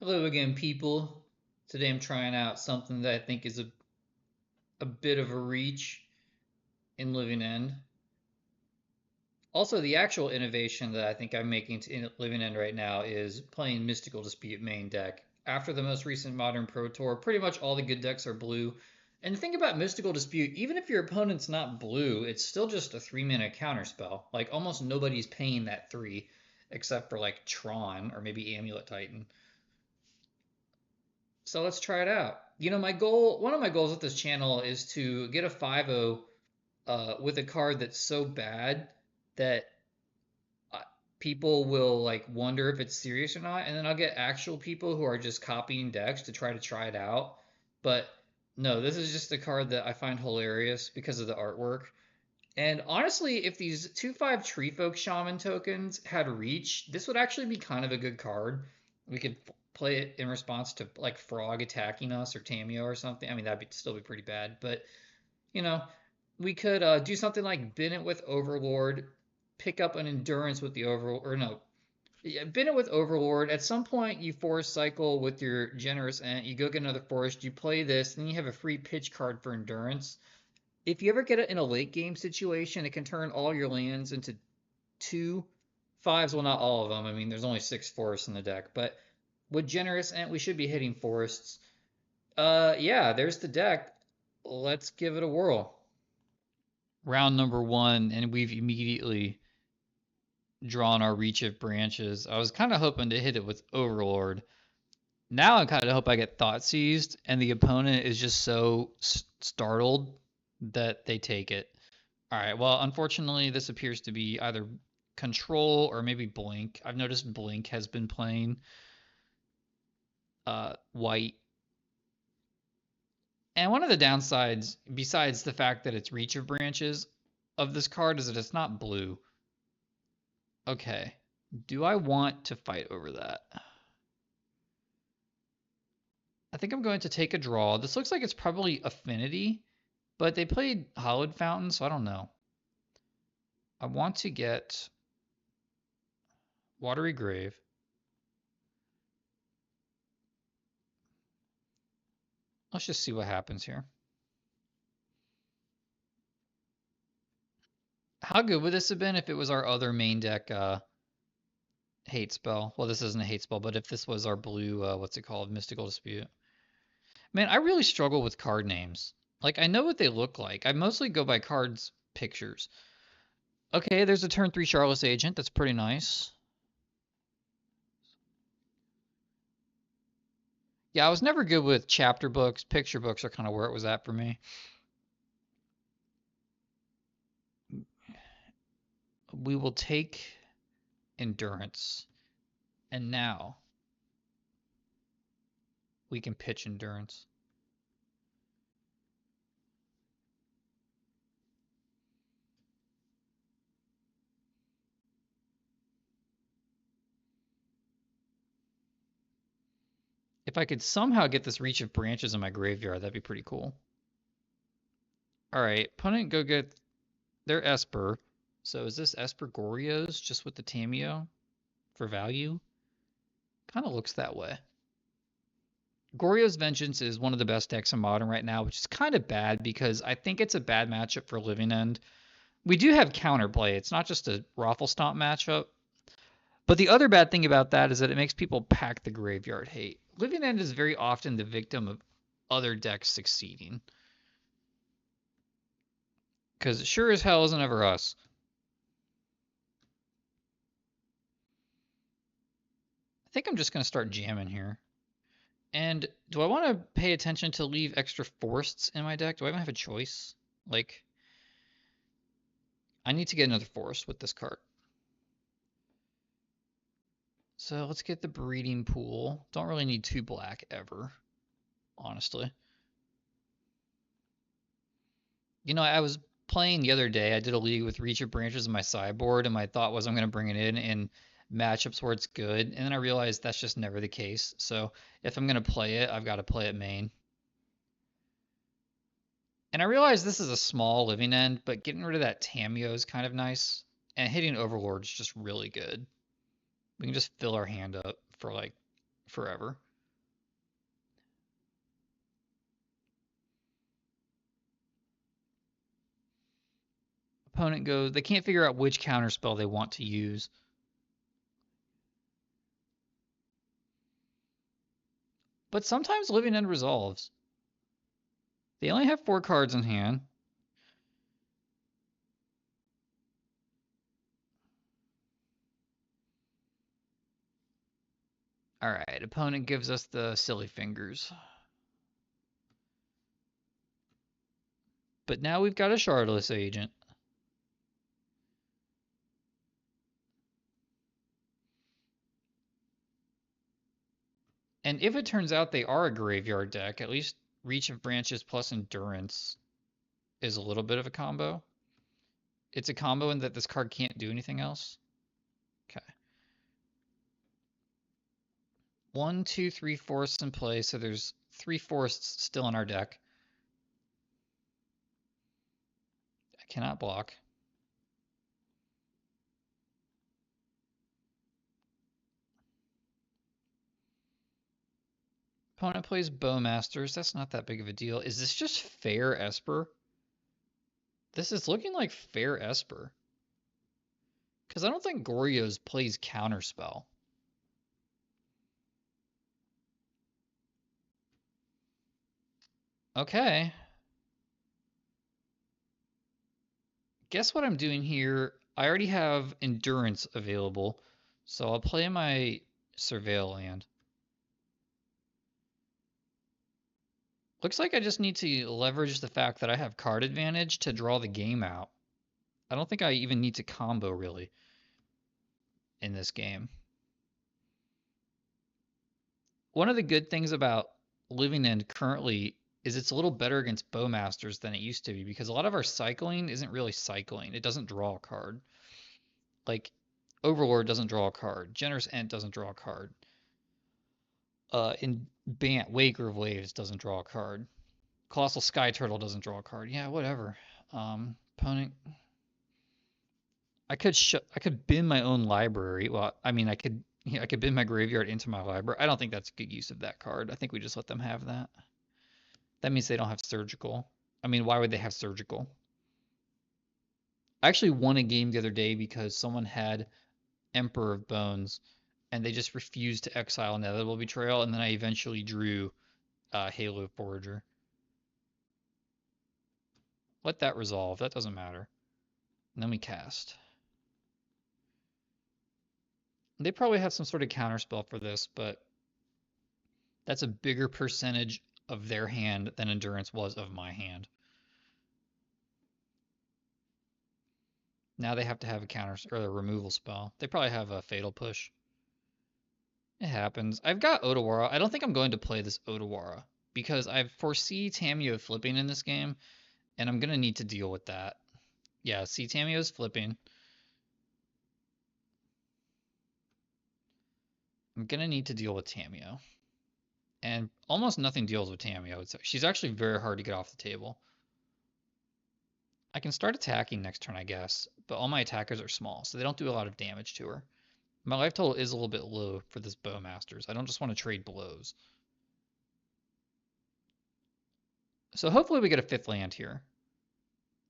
Hello again, people. Today I'm trying out something that I think is a bit of a reach in Living End. Also, the actual innovation that I think I'm making in Living End right now is playing Mystical Dispute main deck. After the most recent Modern Pro Tour, pretty much all the good decks are blue. And the thing about Mystical Dispute, even if your opponent's not blue, it's still just a 3-mana counterspell. Like, almost nobody's paying that 3, except for like Tron or maybe Amulet Titan. So let's try it out. One of my goals with this channel is to get a 5-0 with a card that's so bad that uh, people will like wonder if it's serious or not, and then I'll get actual people who are just copying decks to try it out. But no, this is just a card that I find hilarious because of the artwork. And honestly, if these 2/5 Tree Folk Shaman tokens had reach, this would actually be kind of a good card. We could play it in response to like Frog attacking us or Tameo or something. I mean, that'd still be pretty bad, but you know, we could do something like Bennett with Overlord, pick up an Endurance with the Overlord, or no, yeah, Bennett with Overlord. At some point, you forest cycle with your Generous Ant, you go get another forest, you play this, and you have a free pitch card for Endurance. If you ever get it in a late game situation, it can turn all your lands into 2/5s. Well, not all of them. I mean, there's only 6 forests in the deck, but with Generous Ant, we should be hitting forests. Yeah, there's the deck. Let's give it a whirl. Round number 1, and we've immediately drawn our Reach of Branches. I was kind of hoping to hit it with Overlord. Now I kind of hope I get Thought Seized, and the opponent is just so startled that they take it. All right. Well, unfortunately, this appears to be either Control or maybe Blink. I've noticed Blink has been playing white. And one of the downsides, besides the fact that it's Reach of Branches, of this card is that it's not blue. Okay. Do I want to fight over that? I think I'm going to take a draw. This looks like it's probably Affinity, but they played Hallowed Fountain, so I don't know. I want to get Watery Grave. Let's just see what happens here. How good would this have been if it was our other main deck hate spell? Well, this isn't a hate spell, but if this was our blue, what's it called? Mystical Dispute. Man, I really struggle with card names. Like, I know what they look like. I mostly go by cards pictures. Okay, there's a turn 3 Charlotte's Agent. That's pretty nice. Yeah, I was never good with chapter books. Picture books are kind of where it was at for me. We will take Endurance. And now we can pitch Endurance. If I could somehow get this Reach of Branches in my graveyard, that'd be pretty cool. All right, opponent go get their Esper. So is this Esper Goryo's just with the Tameo for value? Kind of looks that way. Goryo's Vengeance is one of the best decks in Modern right now, which is kind of bad because I think it's a bad matchup for Living End. We do have counterplay. It's not just a Raffle Stomp matchup. But the other bad thing about that is that it makes people pack the graveyard hate. Living End is very often the victim of other decks succeeding. Because it sure as hell isn't ever us. I think I'm just going to start jamming here. And do I want to pay attention to leave extra forests in my deck? Do I even have a choice? Like, I need to get another forest with this card. So let's get the breeding pool. Don't really need 2 black ever, honestly. You know, I was playing the other day. I did a league with Reach of Branches in my sideboard, and my thought was I'm going to bring it in matchups where it's good. And then I realized that's just never the case. So if I'm going to play it, I've got to play it main. And I realize this is a small Living End, but getting rid of that Tameo is kind of nice. And hitting Overlord is just really good. We can just fill our hand up for like forever. opponent goes, they can't figure out which counterspell they want to use. But sometimes Living End resolves. They only have 4 cards in hand. Alright, opponent gives us the silly fingers. But now we've got a Shardless Agent. And if it turns out they are a graveyard deck, at least Reach of Branches plus Endurance is a little bit of a combo. It's a combo in that this card can't do anything else. Okay. 1, 2, 3 forests in play, so there's 3 forests still in our deck. I cannot block. Opponent plays Bowmasters. That's not that big of a deal. Is this just fair Esper? This is looking like fair Esper. Because I don't think Goryo's plays Counterspell. Okay. Guess what I'm doing here? I already have Endurance available, so I'll play my Surveil land. Looks like I just need to leverage the fact that I have card advantage to draw the game out. I don't think I even need to combo, really, in this game. One of the good things about Living End currently is it's a little better against Bowmasters than it used to be, because a lot of our cycling isn't really cycling. It doesn't draw a card. Like, Overlord doesn't draw a card. Generous Ent doesn't draw a card. In Bant, Waker of Waves doesn't draw a card. Colossal Sky Turtle doesn't draw a card. Yeah, whatever. Opponent. I could bin my own library. Well, I mean, I could bin my graveyard into my library. I don't think that's a good use of that card. I think we just let them have that. That means they don't have Surgical. I mean, why would they have Surgical? I actually won a game the other day because someone had Emperor of Bones, and they just refused to exile Inevitable Betrayal, and then I eventually drew Halo Forager. Let that resolve. That doesn't matter. And then we cast. They probably have some sort of counterspell for this, but that's a bigger percentage of their hand than Endurance was of my hand. Now they have to have a counter or a removal spell. They probably have a Fatal Push. It happens. I've got Otawara. I don't think I'm going to play this Otawara because I foresee Tameo flipping in this game, and I'm going to need to deal with that. Yeah, see, Tameo's flipping. I'm going to need to deal with Tameo. And almost nothing deals with Tameo. She's actually very hard to get off the table. I can start attacking next turn, I guess, but all my attackers are small, so they don't do a lot of damage to her. My life total is a little bit low for this Bowmasters. I don't just want to trade blows. So hopefully we get a 5th land here.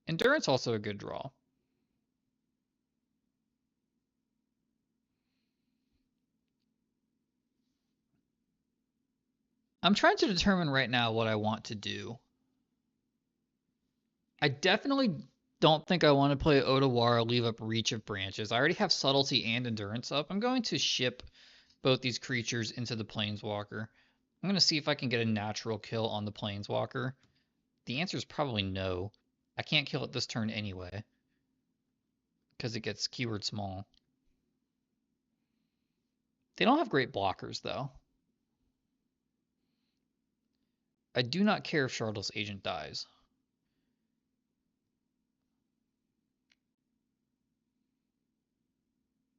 Endurance also a good draw. I'm trying to determine right now what I want to do. I definitely don't think I want to play Otawara, leave up Reach of Branches. I already have Subtlety and Endurance up. I'm going to ship both these creatures into the Planeswalker. I'm going to see if I can get a natural kill on the Planeswalker. The answer is probably no. I can't kill it this turn anyway, because it gets keyword small. They don't have great blockers, though. I do not care if Shardless Agent dies.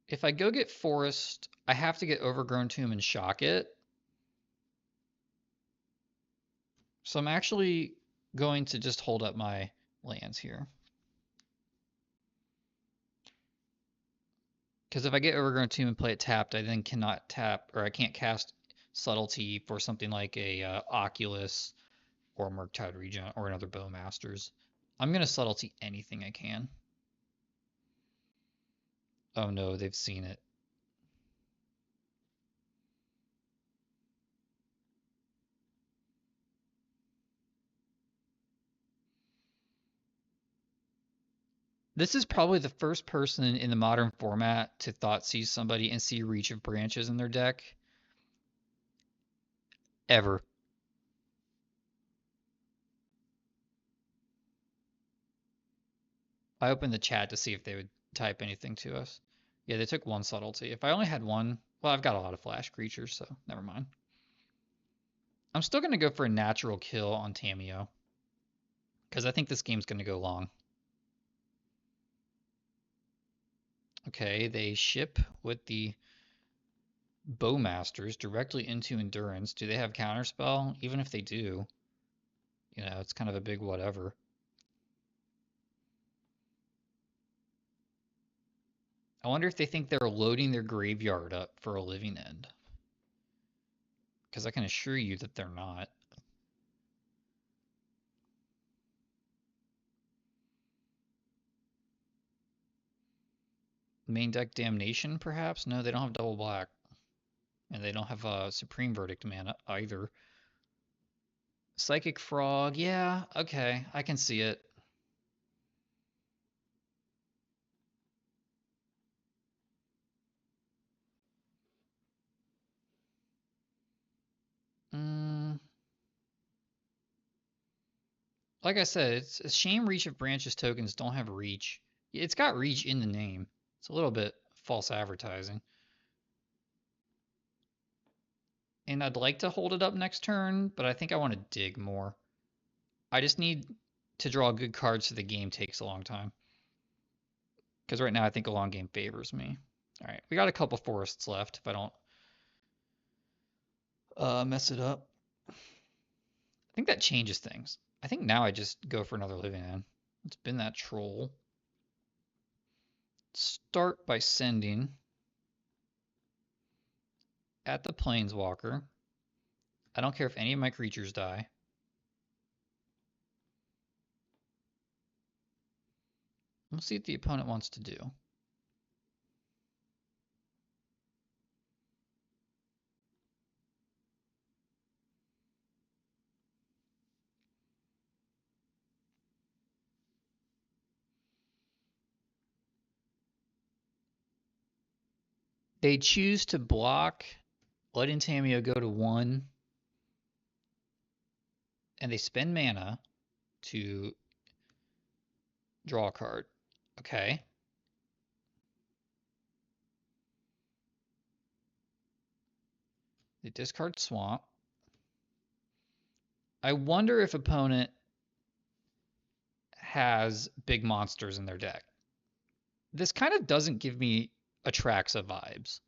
If I go get Forest, I have to get Overgrown Tomb and shock it. So I'm actually going to just hold up my lands here. Because if I get Overgrown Tomb and play it tapped, I then cannot tap, or I can't cast Subtlety for something like a Oculus or Murktide Regent or another Bowmasters. I'm going to Subtlety anything I can. Oh no, they've seen it. This is probably the first person in the modern format to thought seize somebody and see Reach of Branches in their deck ever. I opened the chat to see if they would type anything to us. Yeah, they took one subtlety. If I only had one, well, I've got a lot of flash creatures, so never mind. I'm still going to go for a natural kill on Tamio because I think this game's going to go long. Okay, they ship with the Bowmasters directly into Endurance. Do they have Counterspell? Even if they do, it's kind of a big whatever. I wonder if they think they're loading their graveyard up for a Living End. Because I can assure you that they're not. Main deck Damnation, perhaps? No, they don't have double black. And they don't have Supreme Verdict mana either. Psychic Frog, yeah, okay, I can see it. Like I said, it's a shame Reach of Branches tokens don't have Reach. It's got Reach in the name. It's a little bit false advertising. And I'd like to hold it up next turn, but I think I want to dig more. I just need to draw good cards so the game takes a long time. Because right now I think a long game favors me. All right, we got a couple forests left if I don't mess it up. I think that changes things. I think now I just go for another Living End. It's been that troll. Start by sending at the Planeswalker. I don't care if any of my creatures die. We'll see what the opponent wants to do. They choose to block, letting Tamio go to 1, and they spend mana to draw a card. Okay. They discard Swamp. I wonder if opponent has big monsters in their deck. This kind of doesn't give me Atraxa vibes.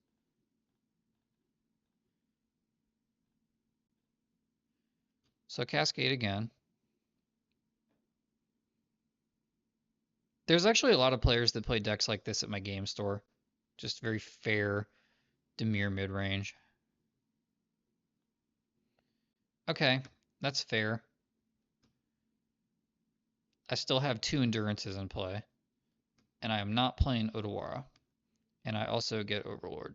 So Cascade again. There's actually a lot of players that play decks like this at my game store. Just very fair, demure mid-range. Okay, that's fair. I still have 2 Endurances in play. And I am not playing Otawara. And I also get Overlord.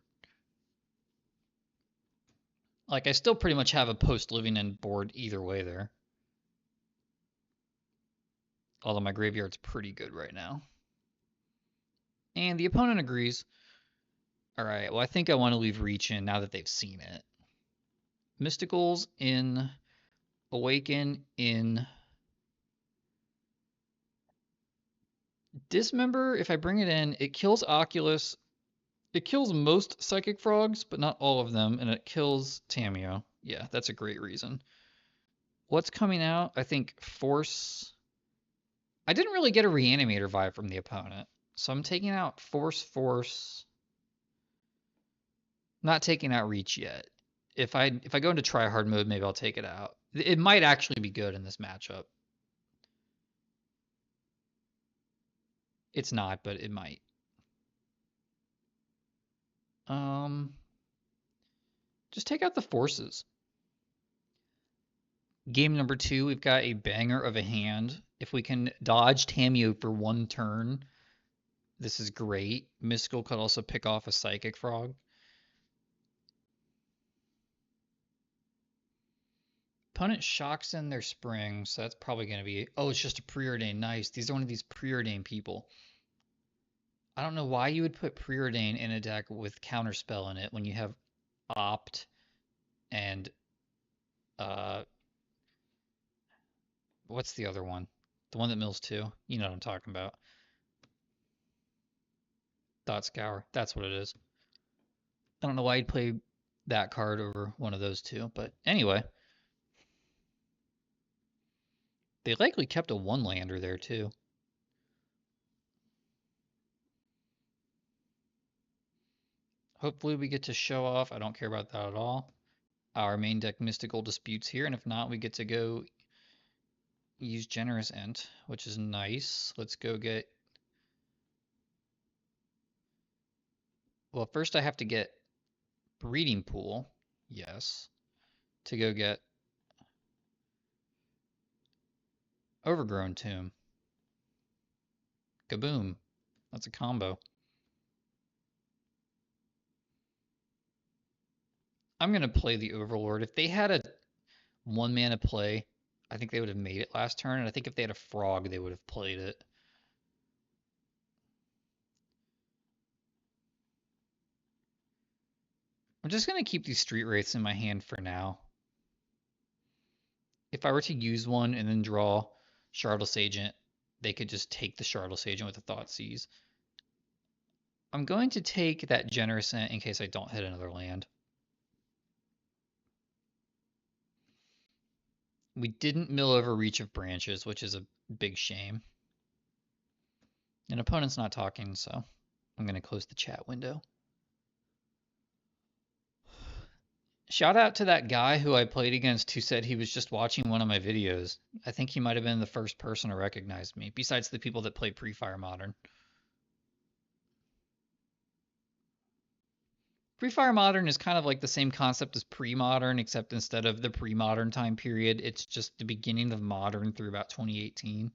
Like, I still pretty much have a post-Living End board either way there. Although my graveyard's pretty good right now. And the opponent agrees. Alright, well I think I want to leave Reach in now that they've seen it. Mysticals in Awaken in Dismember. If I bring it in, it kills Oculus. It kills most Psychic Frogs, but not all of them, and it kills Tamio. Yeah, that's a great reason. What's coming out? I think Force. I didn't really get a Reanimator vibe from the opponent, so I'm taking out Force. Not taking out Reach yet. If I go into try hard mode, maybe I'll take it out. It might actually be good in this matchup. It's not, but it might. Just take out the forces. Game number 2, we've got a banger of a hand. If we can dodge Tamio for 1 turn, This is great. Mystical could also pick off a Psychic Frog. Opponent shocks in their spring, so that's probably going to be... Oh, it's just a preordain. Nice. These are one of these preordain people. I don't know why you would put preordain in a deck with counterspell in it when you have opt and what's the other one? The one that mills two. You know what I'm talking about. Thought Scour. That's what it is. I don't know why you'd play that card over one of those two, but anyway. They likely kept a one-lander there too. Hopefully we get to show off, I don't care about that at all, our main deck Mystical Disputes here, and if not, we get to go use Generous Ent, which is nice. Let's go get... Well, first I have to get Breeding Pool, yes, to go get Overgrown Tomb. Kaboom. That's a combo. I'm going to play the Overlord. If they had a 1-mana play, I think they would have made it last turn, and I think if they had a Frog, they would have played it. I'm just going to keep these Street Wraiths in my hand for now. If I were to use one and then draw Shardless Agent, they could just take the Shardless Agent with a Thoughtseize. I'm going to take that Generous Ent in case I don't hit another land. We didn't mill over Reach of Branches, which is a big shame. And opponent's not talking, so I'm going to close the chat window. Shout out to that guy who I played against who said he was just watching one of my videos. I think he might have been the first person to recognize me, besides the people that play Pre-Fire Modern. Pre-Fire Modern is kind of like the same concept as Pre-Modern, except instead of the Pre-Modern time period, it's just the beginning of Modern through about 2018.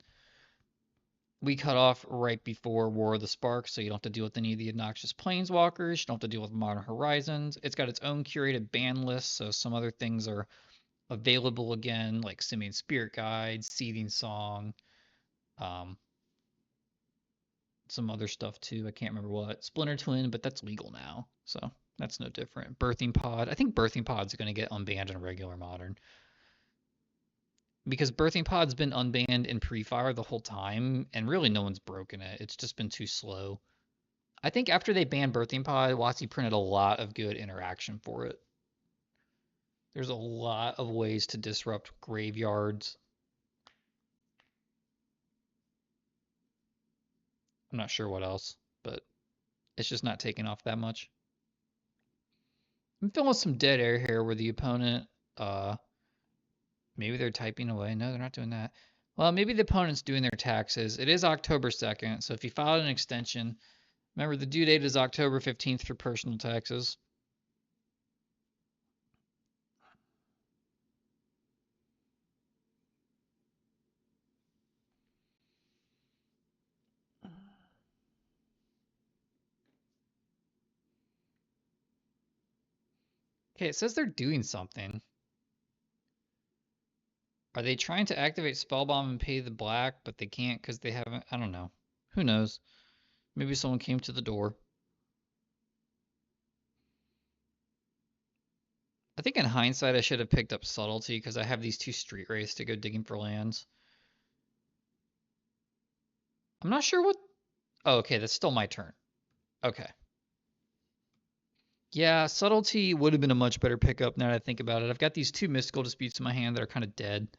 We cut off right before War of the Spark, so you don't have to deal with any of the obnoxious Planeswalkers. You don't have to deal with Modern Horizons. It's got its own curated ban list, so some other things are available again, like Simian Spirit Guide, Seething Song, some other stuff too. I can't remember what. Splinter Twin, but that's legal now, so that's no different. Birthing Pod. I think Birthing Pod's going to get unbanned in regular Modern. Because Birthing Pod's been unbanned in Pre-Fire the whole time, and really no one's broken it. It's just been too slow. I think after they banned Birthing Pod, WotC printed a lot of good interaction for it. There's a lot of ways to disrupt graveyards. I'm not sure what else, but it's just not taking off that much. I'm feeling some dead air here where the opponent, maybe they're typing away. No, they're not doing that. Well, maybe the opponent's doing their taxes. It is October 2nd, so if you filed an extension, remember the due date is October 15th for personal taxes. Okay, it says they're doing something. Are they trying to activate Spellbomb and pay the black, but they can't because they haven't? I don't know. Who knows? Maybe someone came to the door. I think in hindsight I should have picked up Subtlety because I have these two Street Wraiths to go digging for lands. I'm not sure what... Oh, okay, that's still my turn. Okay. Yeah, Subtlety would have been a much better pickup now that I think about it. I've got these two Mystical Disputes in my hand that are kind of dead.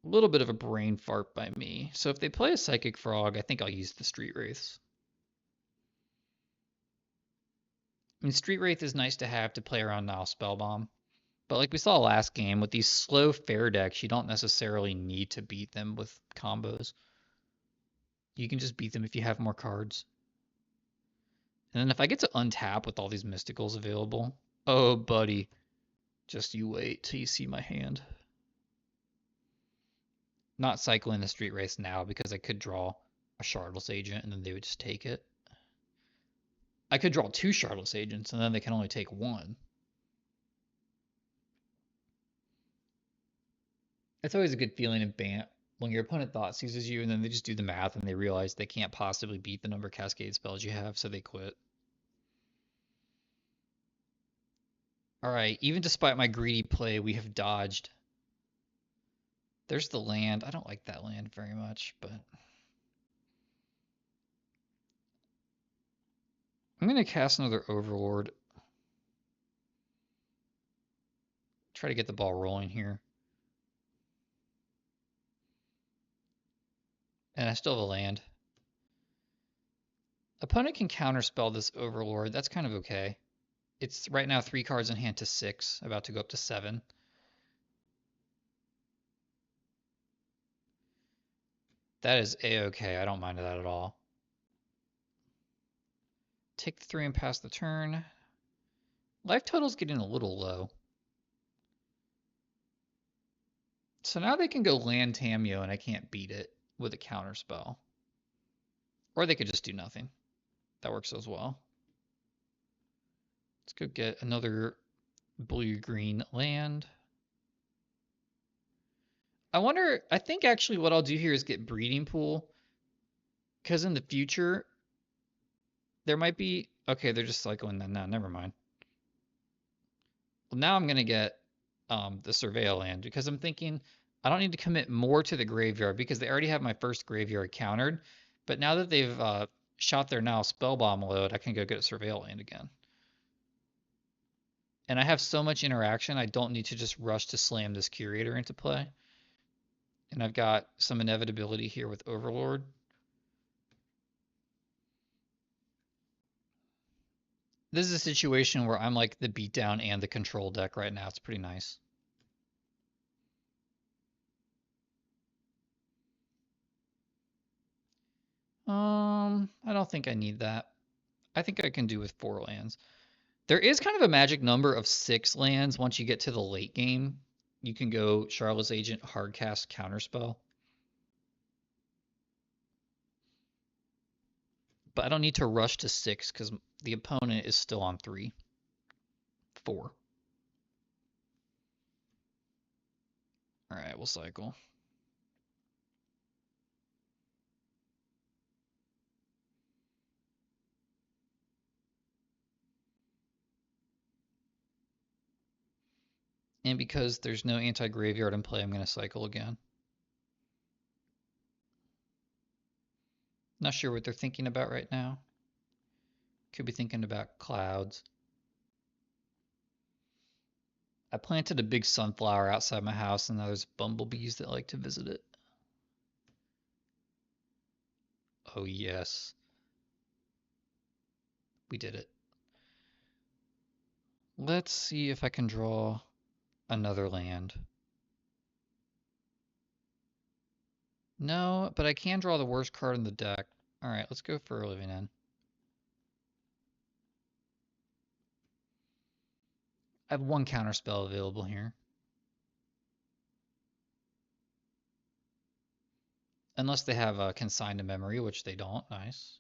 A little bit of a brain fart by me. So if they play a Psychic Frog, I think I'll use the Street Wraiths. I mean, Street Wraith is nice to have to play around Nile Spellbomb. But like we saw last game, with these slow fair decks, you don't necessarily need to beat them with combos. You can just beat them if you have more cards. And then if I get to untap with all these Mysticals available, oh buddy, just you wait till you see my hand. not cycling the street race now because I could draw a Shardless Agent and then they would just take it. I could draw two Shardless Agents and then they can only take one. It's always a good feeling in BANT when your opponent thought seizes you and then they just do the math and they realize they can't possibly beat the number of Cascade spells you have, so they quit. Alright, even despite my greedy play, we have dodged. There's the land. I don't like that land very much, but I'm going to cast another Overlord. Try to get the ball rolling here. And I still have a land. Opponent can counterspell this Overlord. That's kind of okay. It's right now 3 cards in hand to 6, about to go up to 7. That is a-okay. I don't mind that at all. Take the 3 and pass the turn. Life total's getting a little low. So now they can go land Tameo and I can't beat it with a counterspell. Or they could just do nothing. That works as well. Let's go get another blue-green land. I think actually what I'll do here is get Breeding Pool. Because in the future, there might be... Okay, they're just cycling that now. Never mind. Well, now I'm going to get the Surveil land because I'm thinking I don't need to commit more to the graveyard because they already have my first graveyard countered. But now that they've shot their now Spellbomb load, I can go get a Surveil land again. And I have so much interaction, I don't need to just rush to slam this Curator into play. And I've got some inevitability here with Overlord. This is a situation where I'm like the beatdown and the control deck right now. It's pretty nice. I don't think I need that. I think I can do with 4 lands. There is kind of a magic number of 6 lands once you get to the late game. You can go Charlotte's Agent, Hardcast, Counterspell. But I don't need to rush to 6 because the opponent is still on 3. 4. Alright, we'll cycle. And because there's no anti-graveyard in play, I'm going to cycle again. Not sure what they're thinking about right now. Could be thinking about clouds. I planted a big sunflower outside my house, and now there's bumblebees that like to visit it. Oh, yes. We did it. Let's see if I can draw another land. No, but I can draw the worst card in the deck. All right, let's go for a Living End. I have 1 counterspell available here. Unless they have a Consigned to Memory, which they don't. Nice.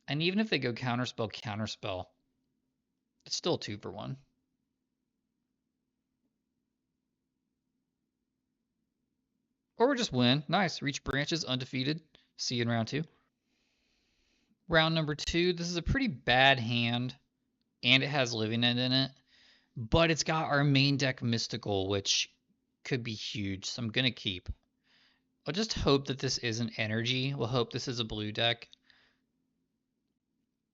And even if they go counterspell, counterspell, it's still 2 for 1. Or we just win. Nice. Reach branches, undefeated. See you in round 2. Round number 2. This is a pretty bad hand, and it has Living End in it. But it's got our main deck Mystical, which could be huge, so I'm going to keep. I'll just hope that this isn't energy. We'll hope this is a blue deck.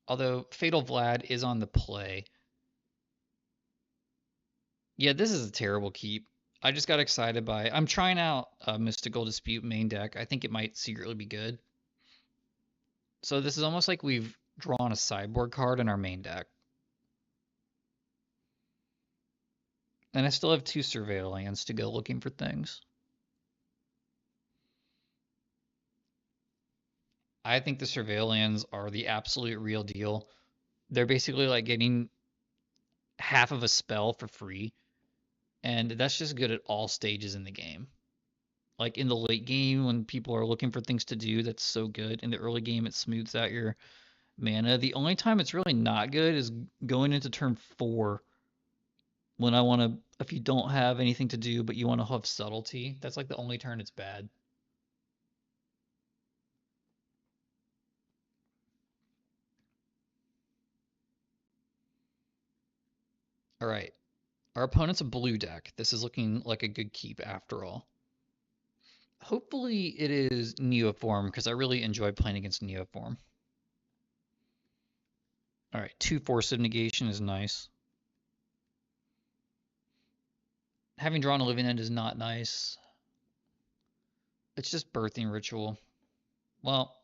Although Fatal Vlad is on the play. Yeah, this is a terrible keep. I just got excited by... I'm trying out a Mystical Dispute main deck. I think it might secretly be good. So this is almost like we've drawn a sideboard card in our main deck. And I still have 2 Surveil lands to go looking for things. I think the Surveil lands are the absolute real deal. They're basically like getting half of a spell for free. And that's just good at all stages in the game. Like in the late game when people are looking for things to do, that's so good. In the early game, it smooths out your mana. The only time it's really not good is going into turn 4 when I want to, if you don't have anything to do, but you want to have subtlety. That's like the only turn it's bad. All right. Our opponent's a blue deck. This is looking like a good keep after all. Hopefully it is Neoform because I really enjoy playing against Neoform. All right, 2 Force of Negation is nice. Having drawn a Living End is not nice. It's just Birthing Ritual. Well,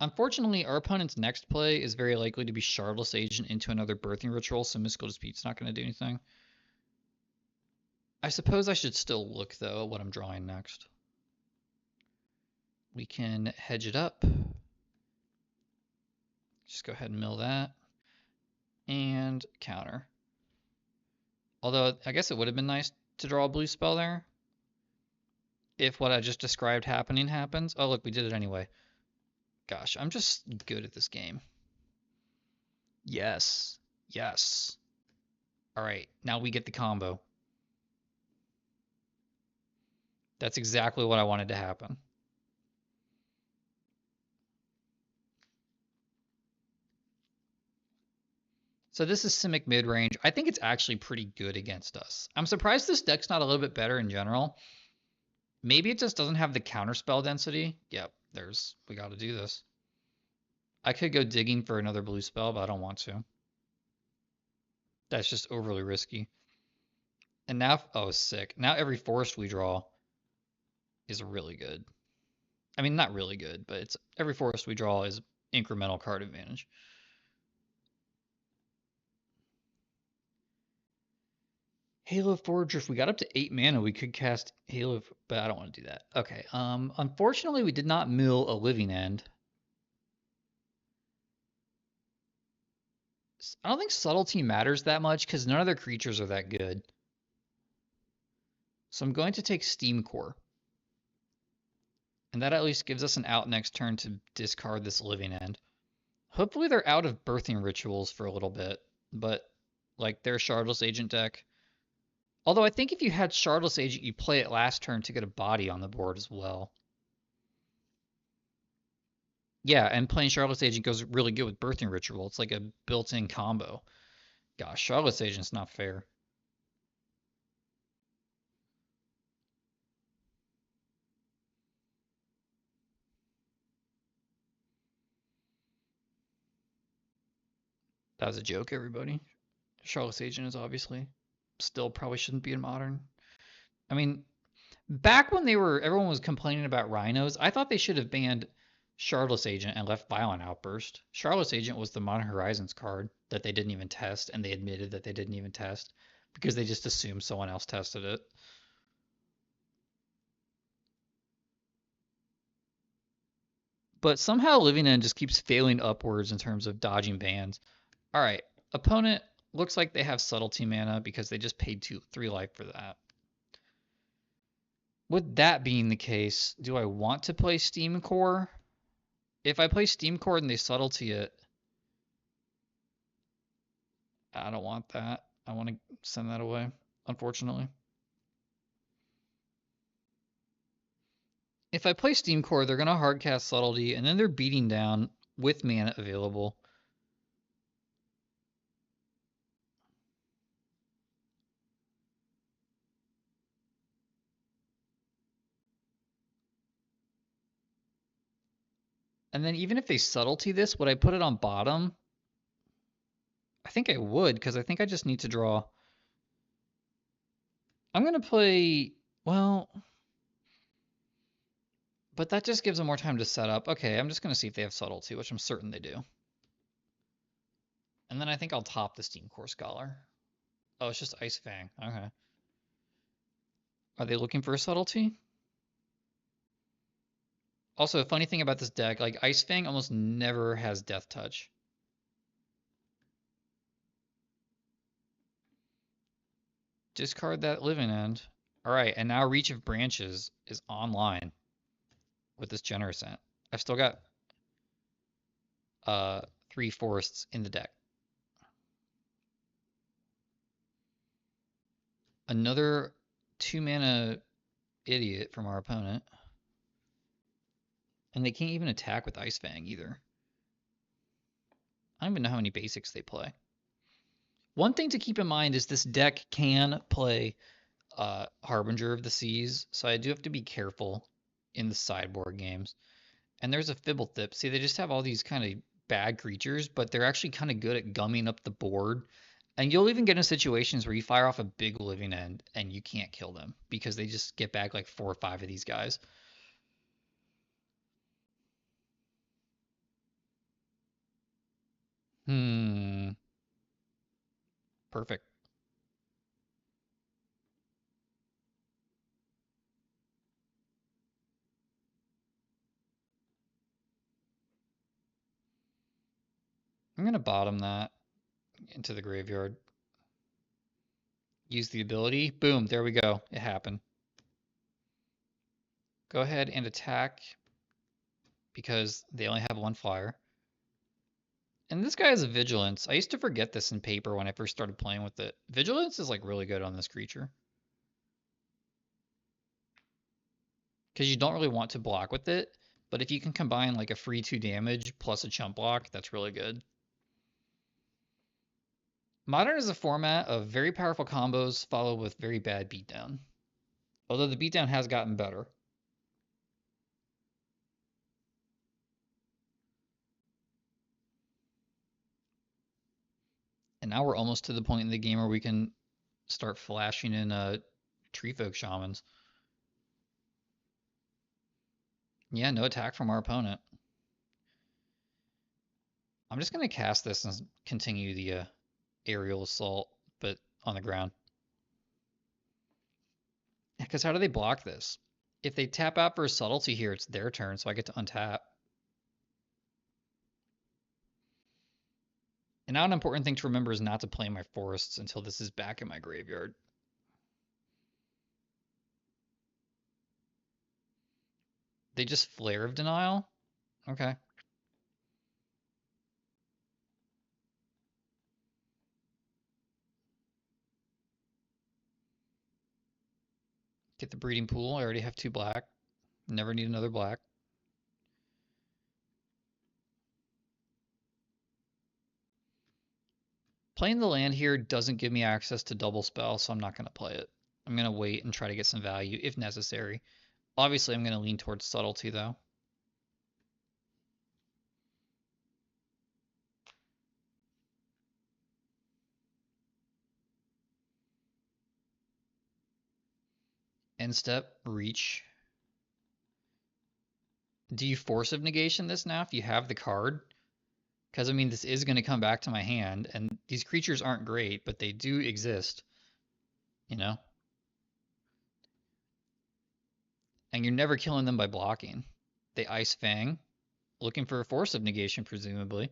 unfortunately, our opponent's next play is very likely to be Shardless Agent into another Birthing Ritual, so Mystical Dispute's not going to do anything. I suppose I should still look, though, at what I'm drawing next. We can hedge it up. Just go ahead and mill that. And counter. Although, I guess it would have been nice to draw a blue spell there. If what I just described happening happens. Oh, look, we did it anyway. Gosh, I'm just good at this game. Yes. Yes. All right, now we get the combo. That's exactly what I wanted to happen. So this is Simic mid-range. I think it's actually pretty good against us. I'm surprised this deck's not a little bit better in general. Maybe it just doesn't have the counterspell density. Yep, we got to do this. I could go digging for another blue spell, but I don't want to. That's just overly risky. And now, oh, sick. Now every forest we draw is really good. I mean, not really good, but it's every forest we draw is incremental card advantage. Halo Forger, if we got up to 8 mana, we could cast Halo, but I don't want to do that. Okay, unfortunately, we did not mill a Living End. I don't think Subtlety matters that much because none of their creatures are that good. So I'm going to take Steam Core. And that at least gives us an out next turn to discard this Living End. Hopefully they're out of Birthing Rituals for a little bit, but like their Shardless Agent deck. Although I think if you had Shardless Agent, you play it last turn to get a body on the board as well. Yeah, and playing Shardless Agent goes really good with Birthing Ritual. It's like a built-in combo. Gosh, Shardless Agent's not fair. That was a joke, everybody. Shardless Agent is obviously still probably shouldn't be in Modern. I mean, back when everyone was complaining about Rhinos, I thought they should have banned Shardless Agent and left Violent Outburst. Shardless Agent was the Modern Horizons card that they didn't even test, and they admitted that they didn't even test because they just assumed someone else tested it. But somehow Living End just keeps failing upwards in terms of dodging bans. All right, opponent looks like they have Subtlety mana because they just paid 3 life for that. With that being the case, do I want to play Steam Core? If I play Steam Core and they Subtlety it, I don't want that. I want to send that away, unfortunately. If I play Steam Core, they're going to hardcast Subtlety, and then they're beating down with mana available. And then even if they Subtlety this, would I put it on bottom? I think I would, because I think I just need to draw. I'm going to play, well, but that just gives them more time to set up. Okay, I'm just going to see if they have Subtlety, which I'm certain they do. And then I think I'll top the Steam Core Scholar. Oh, it's just Ice Fang. Okay. Are they looking for a Subtlety? Also, a funny thing about this deck, like Ice Fang almost never has Death Touch. Discard that living end. All right, and now Reach of Branches is online with this generous ant. I've still got uh 3 forests in the deck. Another 2 mana idiot from our opponent. And they can't even attack with Ice Fang either. I don't even know how many basics they play. One thing to keep in mind is this deck can play Harbinger of the Seas, so I do have to be careful in the sideboard games. And there's a Fibblethip. See, they just have all these kind of bad creatures, but they're actually kind of good at gumming up the board. And you'll even get in situations where you fire off a big living end and you can't kill them because they just get back like 4 or 5 of these guys. Perfect. I'm going to bottom that into the graveyard. Use the ability. Boom, there we go. It happened. Go ahead and attack because they only have 1 flyer. And this guy has a Vigilance. I used to forget this in paper when I first started playing with it. Vigilance is like really good on this creature. Because you don't really want to block with it, but if you can combine like a free 2 damage plus a chump block, that's really good. Modern is a format of very powerful combos followed with very bad beatdown. Although the beatdown has gotten better. And now we're almost to the point in the game where we can start flashing in Tree Folk Shamans. Yeah, no attack from our opponent. I'm just going to cast this and continue the aerial assault, but on the ground. Because how do they block this? If they tap out for a subtlety here, it's their turn, so I get to untap. And now an important thing to remember is not to play my forests until this is back in my graveyard. They just Flare of Denial? Okay. Get the Breeding Pool. I already have 2 black. Never need another black. Playing the land here doesn't give me access to double spell, so I'm not going to play it. I'm going to wait and try to get some value if necessary. Obviously, I'm going to lean towards subtlety, though. End step, reach. Do you Force of Negation this now if you have the card? Because, I mean, this is going to come back to my hand, and these creatures aren't great, but they do exist, you know? And you're never killing them by blocking. They Ice Fang, looking for a Force of Negation, presumably.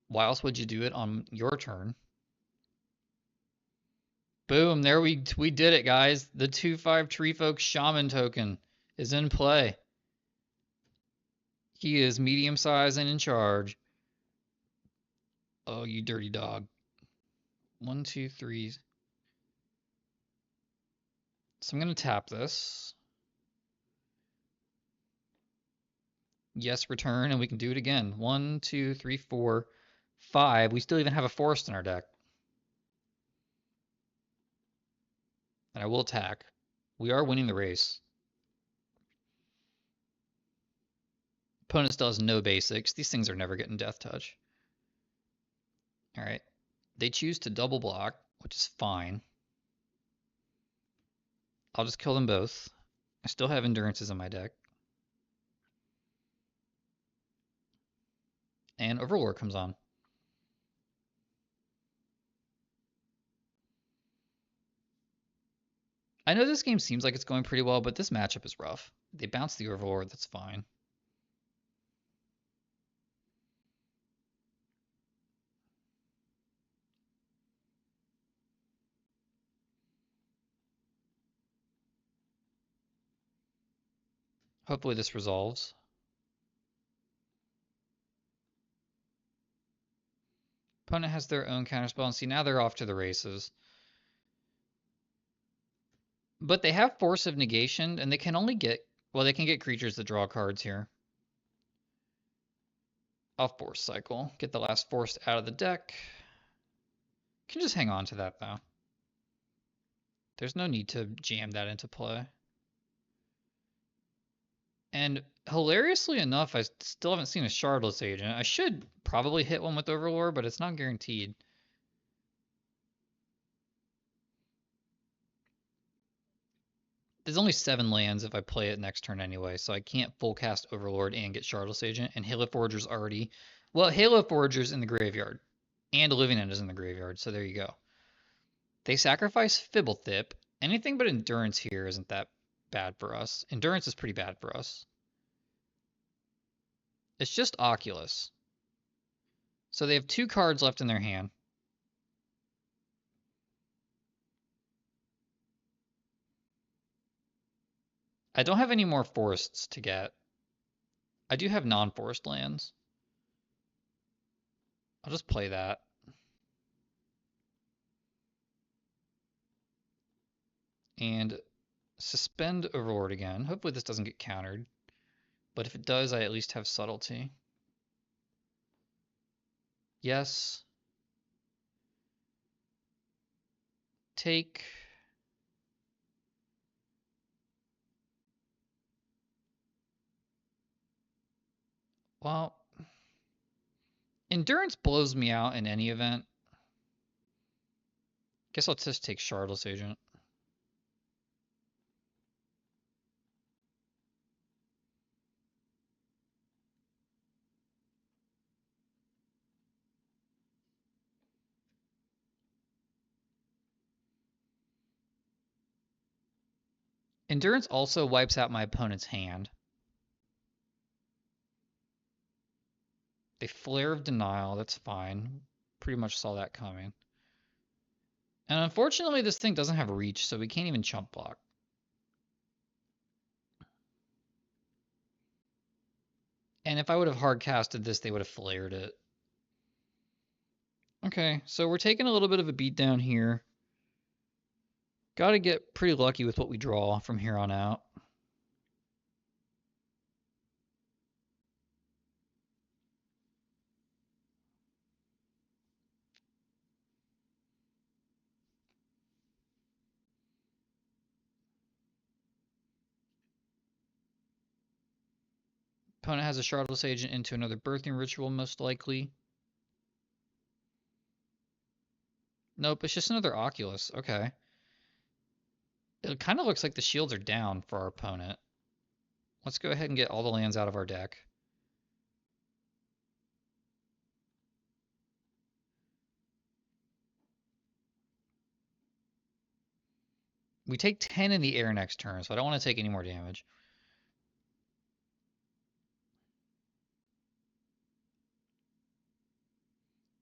Why else would you do it on your turn? Boom, there we did it, guys. The 2/5 Tree Folk Shaman token is in play. He is medium size and in charge. Oh, you dirty dog. 1, 2, 3. So I'm going to tap this. Yes, return, and we can do it again. 1, 2, 3, 4, 5. We still even have a forest in our deck. And I will attack. We are winning the race. Opponent still has no basics. These things are never getting death touch. All right. They choose to double block, which is fine. I'll just kill them both. I still have endurances in my deck. And Overlord comes on. I know this game seems like it's going pretty well, but this matchup is rough. They bounce the Overlord, that's fine. Hopefully this resolves. Opponent has their own counterspell, and see, now they're off to the races. But they have Force of Negation, and they can only get, well, they can get creatures that draw cards here. I'll Force Cycle. Get the last Force out of the deck. Can just hang on to that, though. There's no need to jam that into play. And hilariously enough, I still haven't seen a Shardless Agent. I should probably hit one with Overlord, but it's not guaranteed. There's only 7 lands if I play it next turn anyway, so I can't full cast Overlord and get Shardless Agent. And Halo Forager's already... Well, Halo Forager's in the graveyard. And Living End is in the graveyard, so there you go. They sacrifice Fibblethip. Anything but Endurance here isn't that bad for us. Endurance is pretty bad for us. It's just Oculus. So they have 2 cards left in their hand. I don't have any more forests to get. I do have non-forest lands. I'll just play that. And suspend Overlord again. Hopefully this doesn't get countered. But if it does, I at least have subtlety. Yes. Take. Well, Endurance blows me out in any event. Guess I'll just take Shardless Agent. Endurance also wipes out my opponent's hand. They Flare of Denial, that's fine. Pretty much saw that coming. And unfortunately, this thing doesn't have reach, so we can't even chump block. And if I would have hard casted this, they would have flared it. Okay, so we're taking a little bit of a beat down here. Got to get pretty lucky with what we draw from here on out. Opponent has a Shardless Agent into another Birthing Ritual, most likely. Nope, it's just another Oculus. Okay. It kind of looks like the shields are down for our opponent. Let's go ahead and get all the lands out of our deck. We take 10 in the air next turn, so I don't want to take any more damage.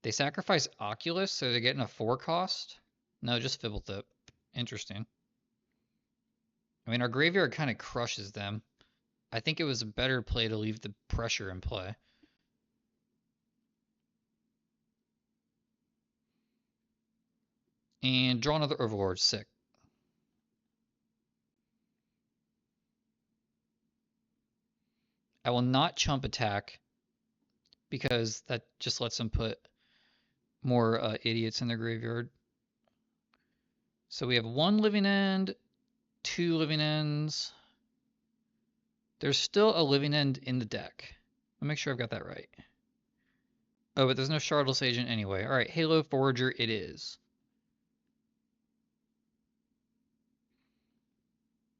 They sacrifice Oculus, so they're getting a 4 cost? No, just Fibblethip. Interesting. I mean, our graveyard kind of crushes them. I think it was a better play to leave the pressure in play. And draw another Overlord. Sick. I will not chump attack because that just lets them put more idiots in their graveyard. So we have 1 Living End, 2 Living Ends. There's still a Living End in the deck. I'll make sure I've got that right. Oh, but there's no Shardless Agent anyway. All right, Halo Forager it is.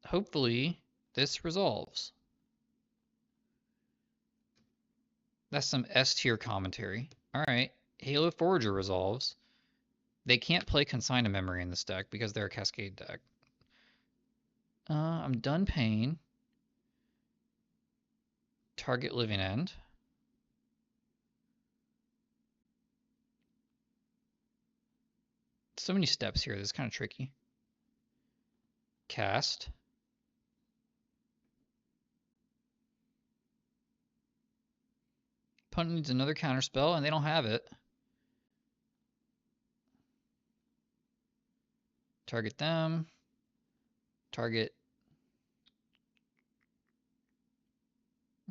Hopefully this resolves. That's some S tier commentary. All right, Halo Forager resolves. They can't play Consign to Memory in this deck because they're a Cascade deck. I'm done paying. Target Living End. So many steps here. This is kind of tricky. Cast. Opponent needs another counterspell, and they don't have it. Target them. Target.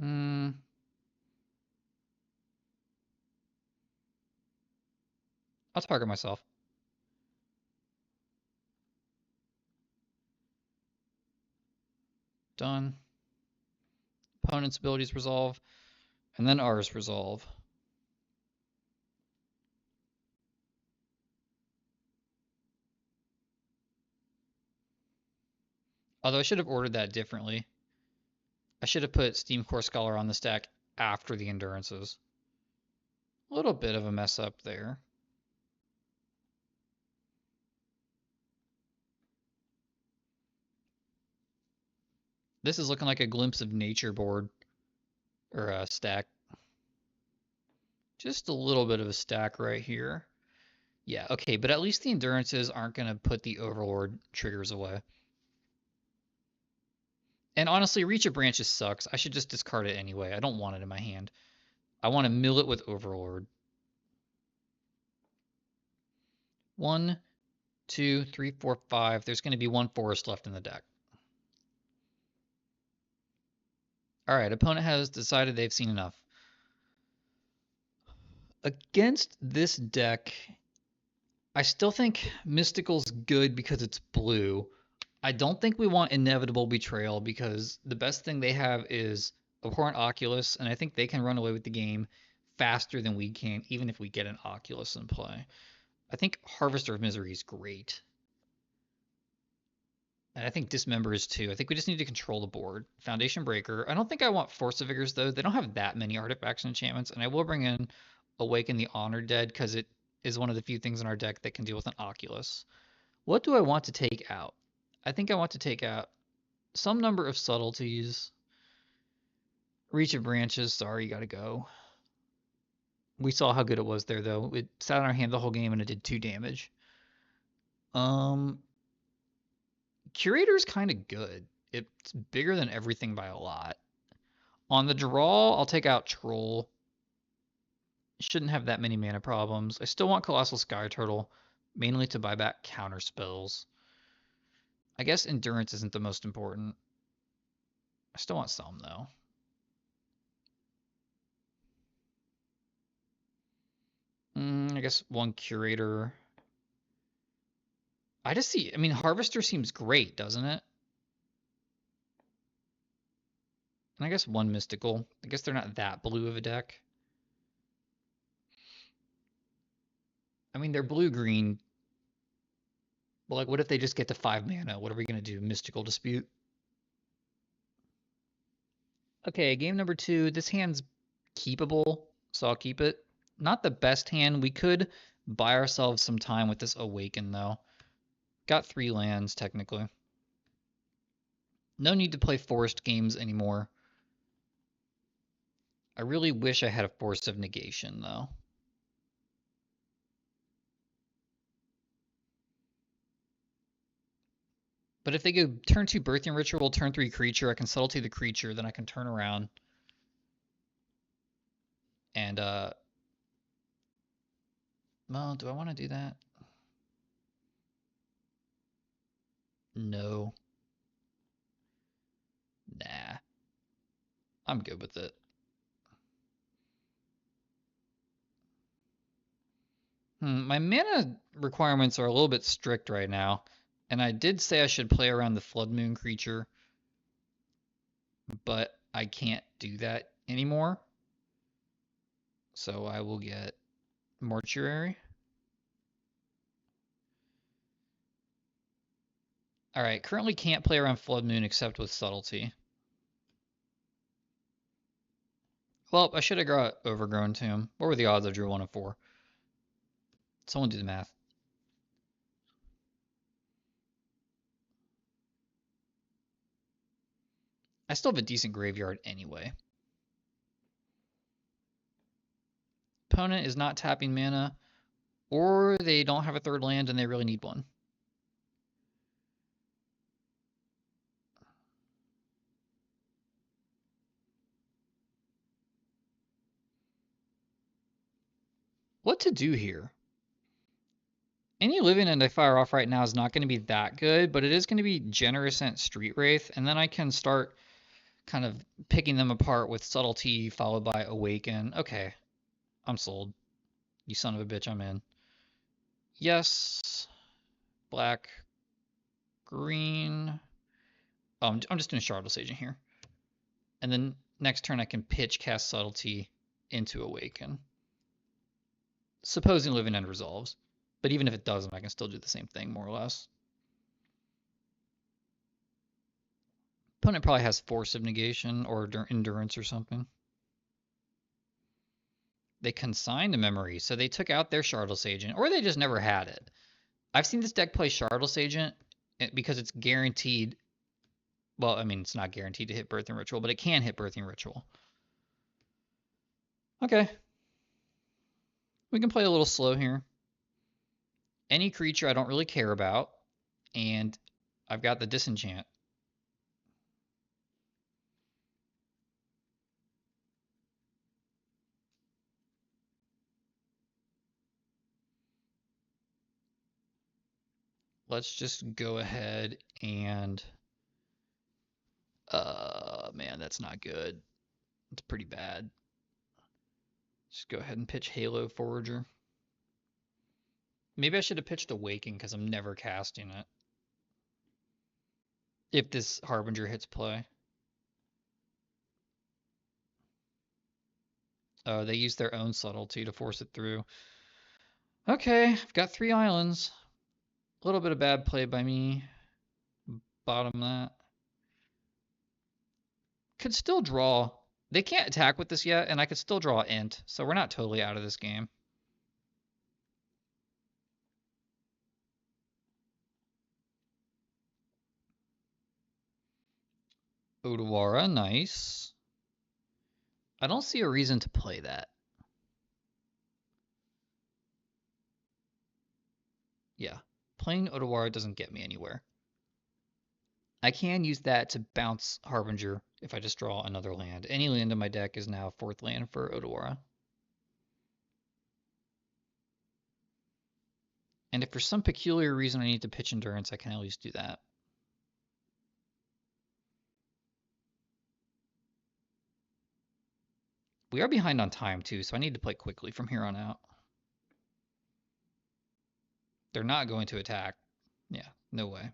I'll target myself. Done. Opponent's abilities resolve, and then ours resolve. Although I should have ordered that differently. I should have put Steam Core Scholar on the stack after the Endurances. A little bit of a mess up there. This is looking like a glimpse of nature board. Or a stack. Just a little bit of a stack right here. Yeah, okay, but at least the Endurances aren't going to put the Overlord triggers away. And honestly, Reach of Branches sucks. I should just discard it anyway. I don't want it in my hand. I want to mill it with Overlord. 1, 2, 3, 4, 5. There's going to be one forest left in the deck. Alright, opponent has decided they've seen enough. Against this deck, I still think Mystical's good because it's blue. I don't think we want Inevitable Betrayal because the best thing they have is Abhorrent Oculus, and I think they can run away with the game faster than we can, even if we get an Oculus in play. I think Harvester of Misery is great. And I think Dismember is too. I think we just need to control the board. Foundation Breaker. I don't think I want Force of Vigors, though. They don't have that many artifacts and enchantments, and I will bring in Awaken the Honored Dead because it is one of the few things in our deck that can deal with an Oculus. What do I want to take out? I think I want to take out some number of subtleties. Reach of Branches, sorry, you gotta go. We saw how good it was there, though. It sat in our hand the whole game and it did 2 damage. Curator's kind of good. It's bigger than everything by a lot. On the draw, I'll take out Troll. Shouldn't have that many mana problems. I still want Colossal Sky Turtle, mainly to buy back counter spells. I guess Endurance isn't the most important. I still want some, though. I guess one Curator. I mean, Harvester seems great, doesn't it? And I guess one Mystical. I guess they're not that blue of a deck. I mean, they're blue-green. But, like, what if they just get to 5 mana? What are we going to do? Mystical Dispute? Okay, game number 2. This hand's keepable, so I'll keep it. Not the best hand. We could buy ourselves some time with this Awaken, though. Got 3 lands, technically. No need to play forest games anymore. I really wish I had a Force of Negation, though. But if they go turn 2 Birthing Ritual, turn 3 creature, I can subtlety the creature, then I can turn around and well, do I want to do that? No. Nah. I'm good with it. My mana requirements are a little bit strict right now, and I did say I should play around the Flood Moon creature, but I can't do that anymore. So I will get Mortuary. Alright, currently can't play around Flood Moon except with Subtlety. Well, I should have got Overgrown Tomb. What were the odds I drew 1 of 4? Someone do the math. I still have a decent graveyard anyway. Opponent is not tapping mana, or they don't have a 3rd land and they really need one. What to do here? Any Living End I fire off right now is not going to be that good, but it is going to be Generous Ent Street Wraith, and then I can start kind of picking them apart with Subtlety followed by Awaken. Okay, I'm sold. You son of a bitch, I'm in. Yes. Black. Green. Oh, I'm just doing Shardless Agent here. And then next turn I can pitch cast Subtlety into Awaken. Supposing Living End resolves. But even if it doesn't, I can still do the same thing, more or less. Opponent probably has Force of Negation or Endurance or something. They consigned a memory, so they took out their Shardless Agent, or they just never had it. I've seen this deck play Shardless Agent because it's guaranteed. Well, I mean, it's not guaranteed to hit Birthing Ritual, but it can hit Birthing Ritual. Okay. We can play a little slow here. Any creature I don't really care about, and I've got the Disenchant. Let's just go ahead and... man, that's not good. It's pretty bad. Just go ahead and pitch Halo Forager. Maybe I should have pitched Awaken because I'm never casting it. If this Harbinger hits play. Oh, they use their own subtlety to force it through. Okay, I've got 3 islands. A little bit of bad play by me. Bottom that. Could still draw. They can't attack with this yet, and I could still draw Int, so we're not totally out of this game. Odawara, nice. I don't see a reason to play that. Yeah, playing Odawara doesn't get me anywhere. I can use that to bounce Harbinger if I just draw another land. Any land in my deck is now 4th land for Odawara. And if for some peculiar reason I need to pitch Endurance, I can at least do that. We are behind on time too, so I need to play quickly from here on out. They're not going to attack. Yeah, no way.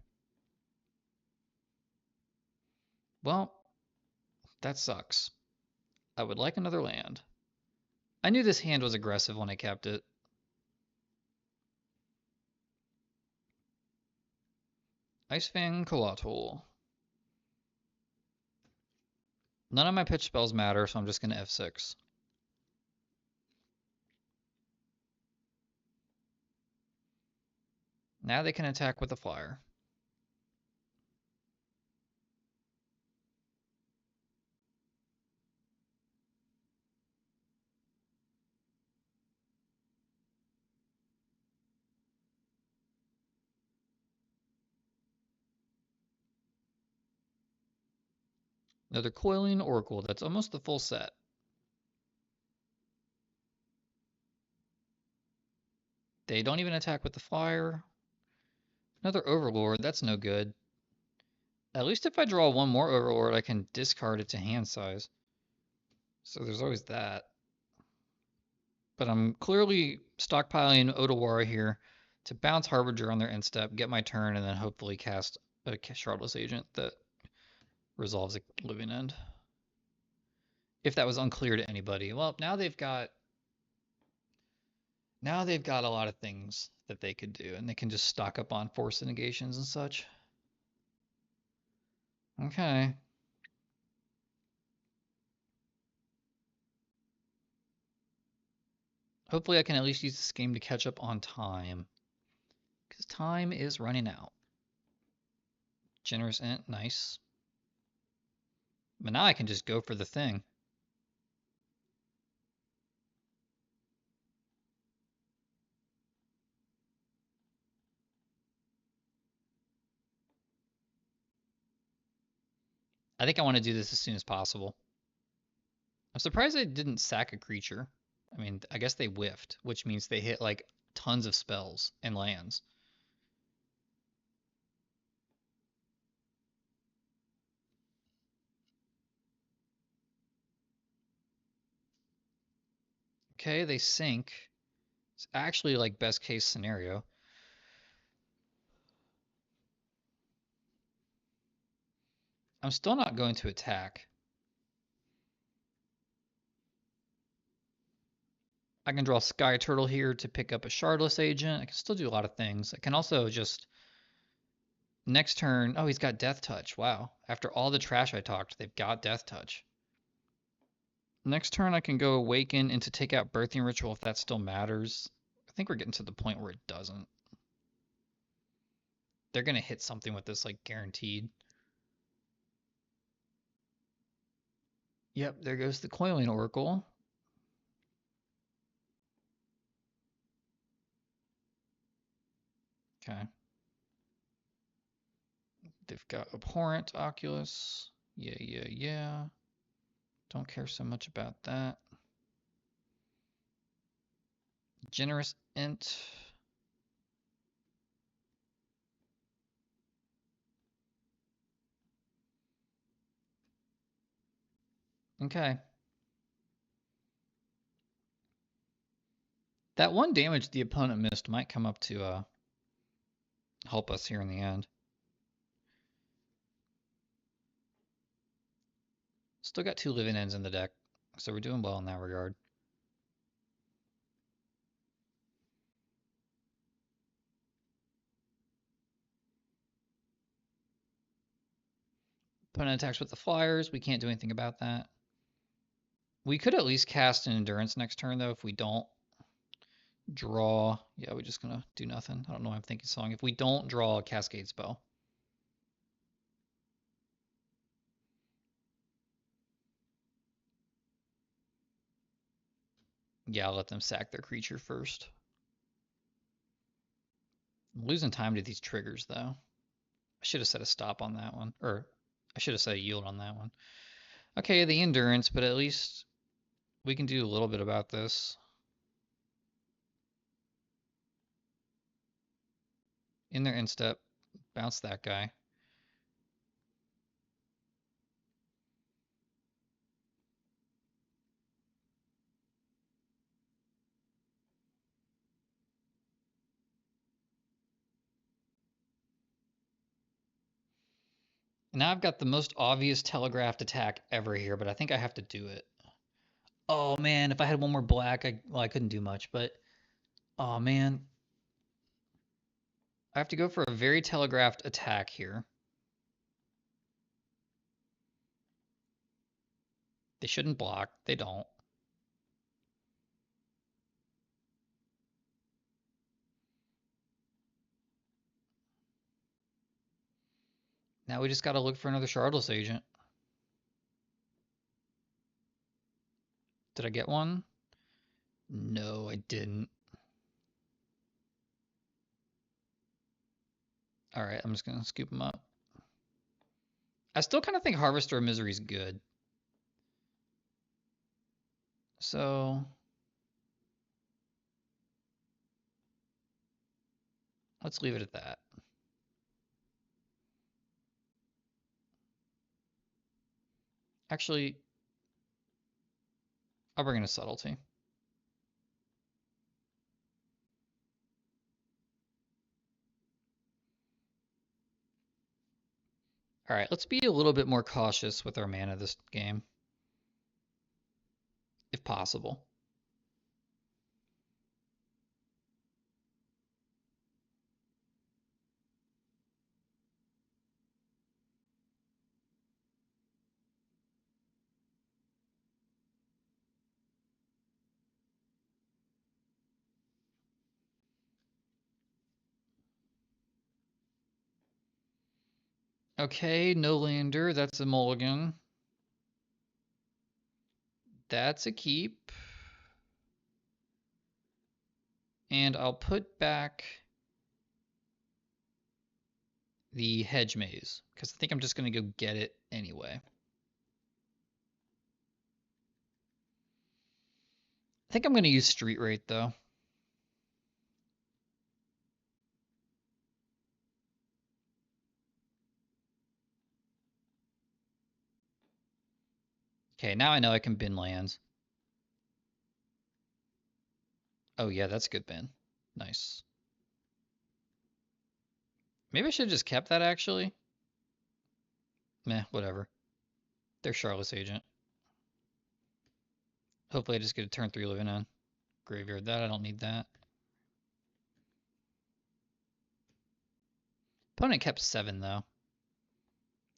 Well, that sucks. I would like another land. I knew this hand was aggressive when I kept it. Ice Fang Coatl. None of my pitch spells matter, so I'm just going to F6. Now they can attack with a flyer. Another Coiling Oracle. That's almost the full set. They don't even attack with the flyer. Another Overlord. That's no good. At least if I draw one more Overlord, I can discard it to hand size. So there's always that. But I'm clearly stockpiling Odawara here to bounce Harbinger on their end step, get my turn, and then hopefully cast a Shardless Agent that resolves a Living End. If that was unclear to anybody. Well, now they've got a lot of things that they could do, and they can just stock up on Force of Negations and such. Okay. Hopefully I can at least use this game to catch up on time. Because time is running out. Generous Ent, nice. But now I can just go for the thing. I think I want to do this as soon as possible. I'm surprised I didn't sack a creature. I mean, I guess they whiffed, which means they hit like tons of spells and lands. Okay, they sink. It's actually like best case scenario. I'm still not going to attack. I can draw Sky Turtle here to pick up a Shardless Agent. I can still do a lot of things. I can also just next turn. Oh, he's got Death Touch. Wow. After all the trash I talked, they've got Death Touch. Next turn, I can go Awaken into take out Birthing Ritual if that still matters. I think we're getting to the point where it doesn't. They're going to hit something with this, like, guaranteed. Yep, there goes the Coiling Oracle. Okay. They've got Abhorrent Oculus. Yeah. Don't care so much about that. Generous Int. Okay. That one damage the opponent missed might come up to help us here in the end. Still got 2 Living Ends in the deck, so we're doing well in that regard. Opponent attacks with the Flyers. We can't do anything about that. We could at least cast an Endurance next turn, though, if we don't draw. Yeah, we're just going to do nothing. I don't know why I'm thinking so long. If we don't draw a Cascade spell. Yeah, I'll let them sack their creature first. I'm losing time to these triggers, though. I should have set a stop on that one. Or I should have set a yield on that one. Okay, the Endurance, but at least we can do a little bit about this. In their instep, bounce that guy. Now I've got the most obvious telegraphed attack ever here, but I think I have to do it. Oh man, if I had one more black, I couldn't do much, but oh man. I have to go for a very telegraphed attack here. They shouldn't block. They don't. Now we just got to look for another Shardless Agent. Did I get one? No, I didn't. All right, I'm just going to scoop them up. I still kind of think Harvester of Misery is good. So let's leave it at that. Actually, I'll bring in a Subtlety. All right, let's be a little bit more cautious with our mana this game, if possible. Okay, no lander. That's a mulligan. That's a keep. And I'll put back the Hedge Maze, because I think I'm just going to go get it anyway. think I'm going to use street rate though. Okay, now I know I can bin lands. Oh yeah, that's a good bin. Nice. Maybe I should have just kept that actually. Meh, whatever. They're Charlotte's agent. Hopefully I just get a turn 3 living on. Graveyard that, I don't need that. Opponent kept 7 though.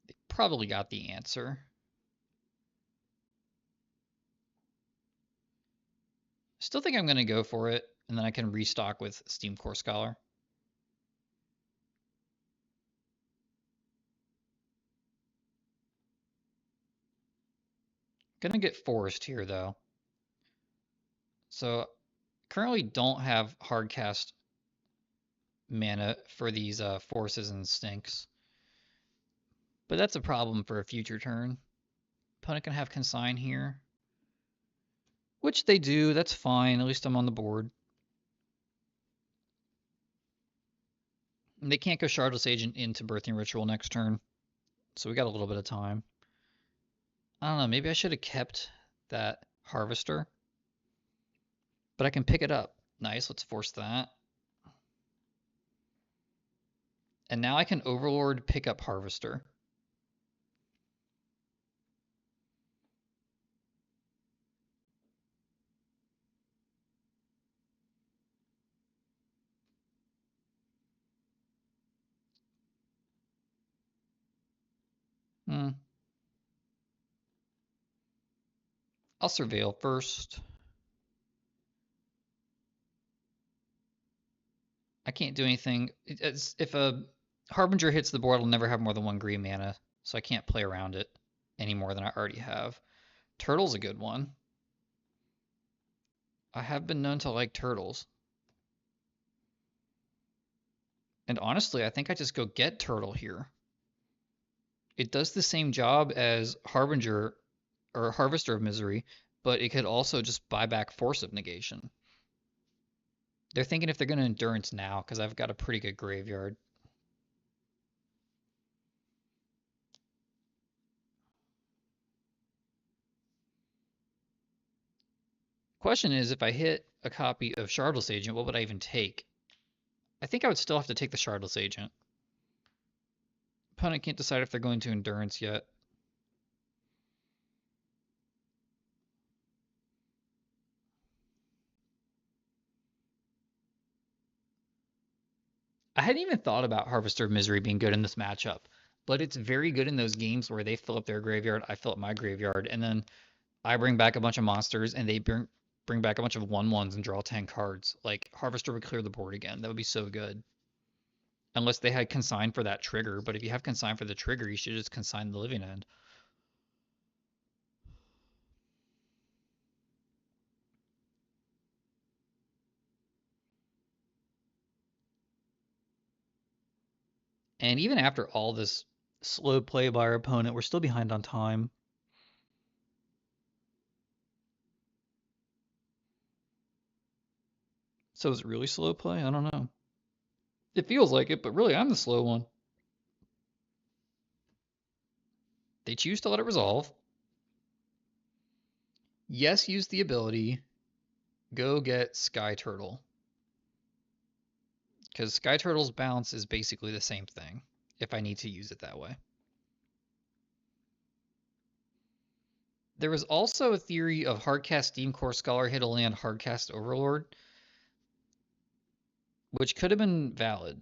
They probably got the answer. Still think I'm going to go for it, and then I can restock with Steam Core Scholar. Gonna get Forest here though. So currently don't have hardcast mana for these forces and stinks. But that's a problem for a future turn. Opponent can have consign here. Which they do, that's fine. At least I'm on the board. And they can't go Shardless Agent into Birthing Ritual next turn. So we got a little bit of time. I don't know, maybe I should have kept that Harvester. But I can pick it up. Nice, let's force that. And now I can Overlord pick up Harvester. I'll Surveil first. I can't do anything. If a Harbinger hits the board, it'll never have more than 1 green mana, so I can't play around it any more than I already have. Turtle's a good one. I have been known to like turtles. And honestly, I think I just go get Turtle here. It does the same job as Harbinger or Harvester of Misery, but it could also just buy back Force of Negation. They're thinking if they're going to Endurance now, because I've got a pretty good graveyard. Question is, if I hit a copy of Shardless Agent, what would I even take? I think I would still have to take the Shardless Agent. Opponent can't decide if they're going to Endurance yet. I hadn't even thought about Harvester of Misery being good in this matchup, but it's very good in those games where they fill up their graveyard, I fill up my graveyard, and then I bring back a bunch of monsters and they bring back a bunch of 1/1s and draw 10 cards. Like Harvester would clear the board again. That would be so good. Unless they had consign for that trigger, but if you have consign for the trigger, you should just consign the Living End. And even after all this slow play by our opponent, we're still behind on time. So is it really slow play? I don't know. It feels like it, but really I'm the slow one. They choose to let it resolve. Yes, use the ability. Go get Sky Turtle. Because Sky Turtle's bounce is basically the same thing, if I need to use it that way. There was also a theory of Hardcast Steam Core Scholar hit a land Hardcast Overlord, which could have been valid.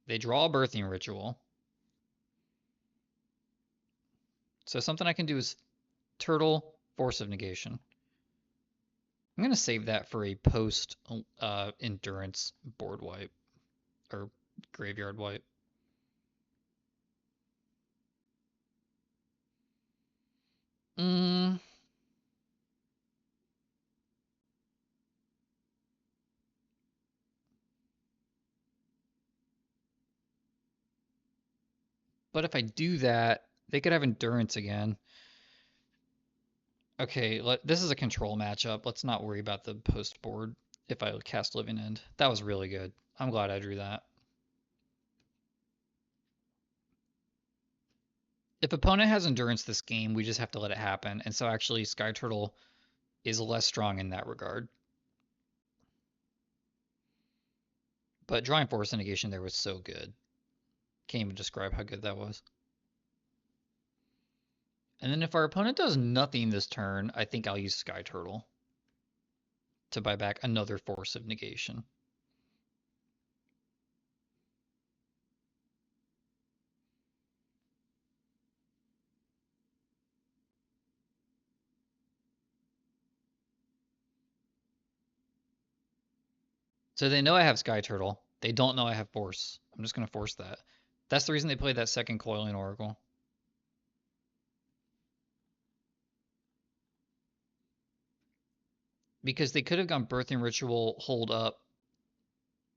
They draw a Birthing Ritual. So something I can do is Turtle, Force of Negation. I'm going to save that for a post endurance board wipe or graveyard wipe. But if I do that, They could have endurance again. Okay, this is a control matchup. Let's not worry about the post board if I cast Living End. That was really good. I'm glad I drew that. If opponent has endurance this game, we just have to let it happen. And so actually Sky Turtle is less strong in that regard. But drawing Force Negation there was so good. Can't even describe how good that was. And then if our opponent does nothing this turn, I think I'll use Sky Turtle to buy back another Force of Negation. So they know I have Sky Turtle. They don't know I have Force. I'm just going to force that. That's the reason they played that second Coiling Oracle. Because they could have gone Birthing Ritual, hold up,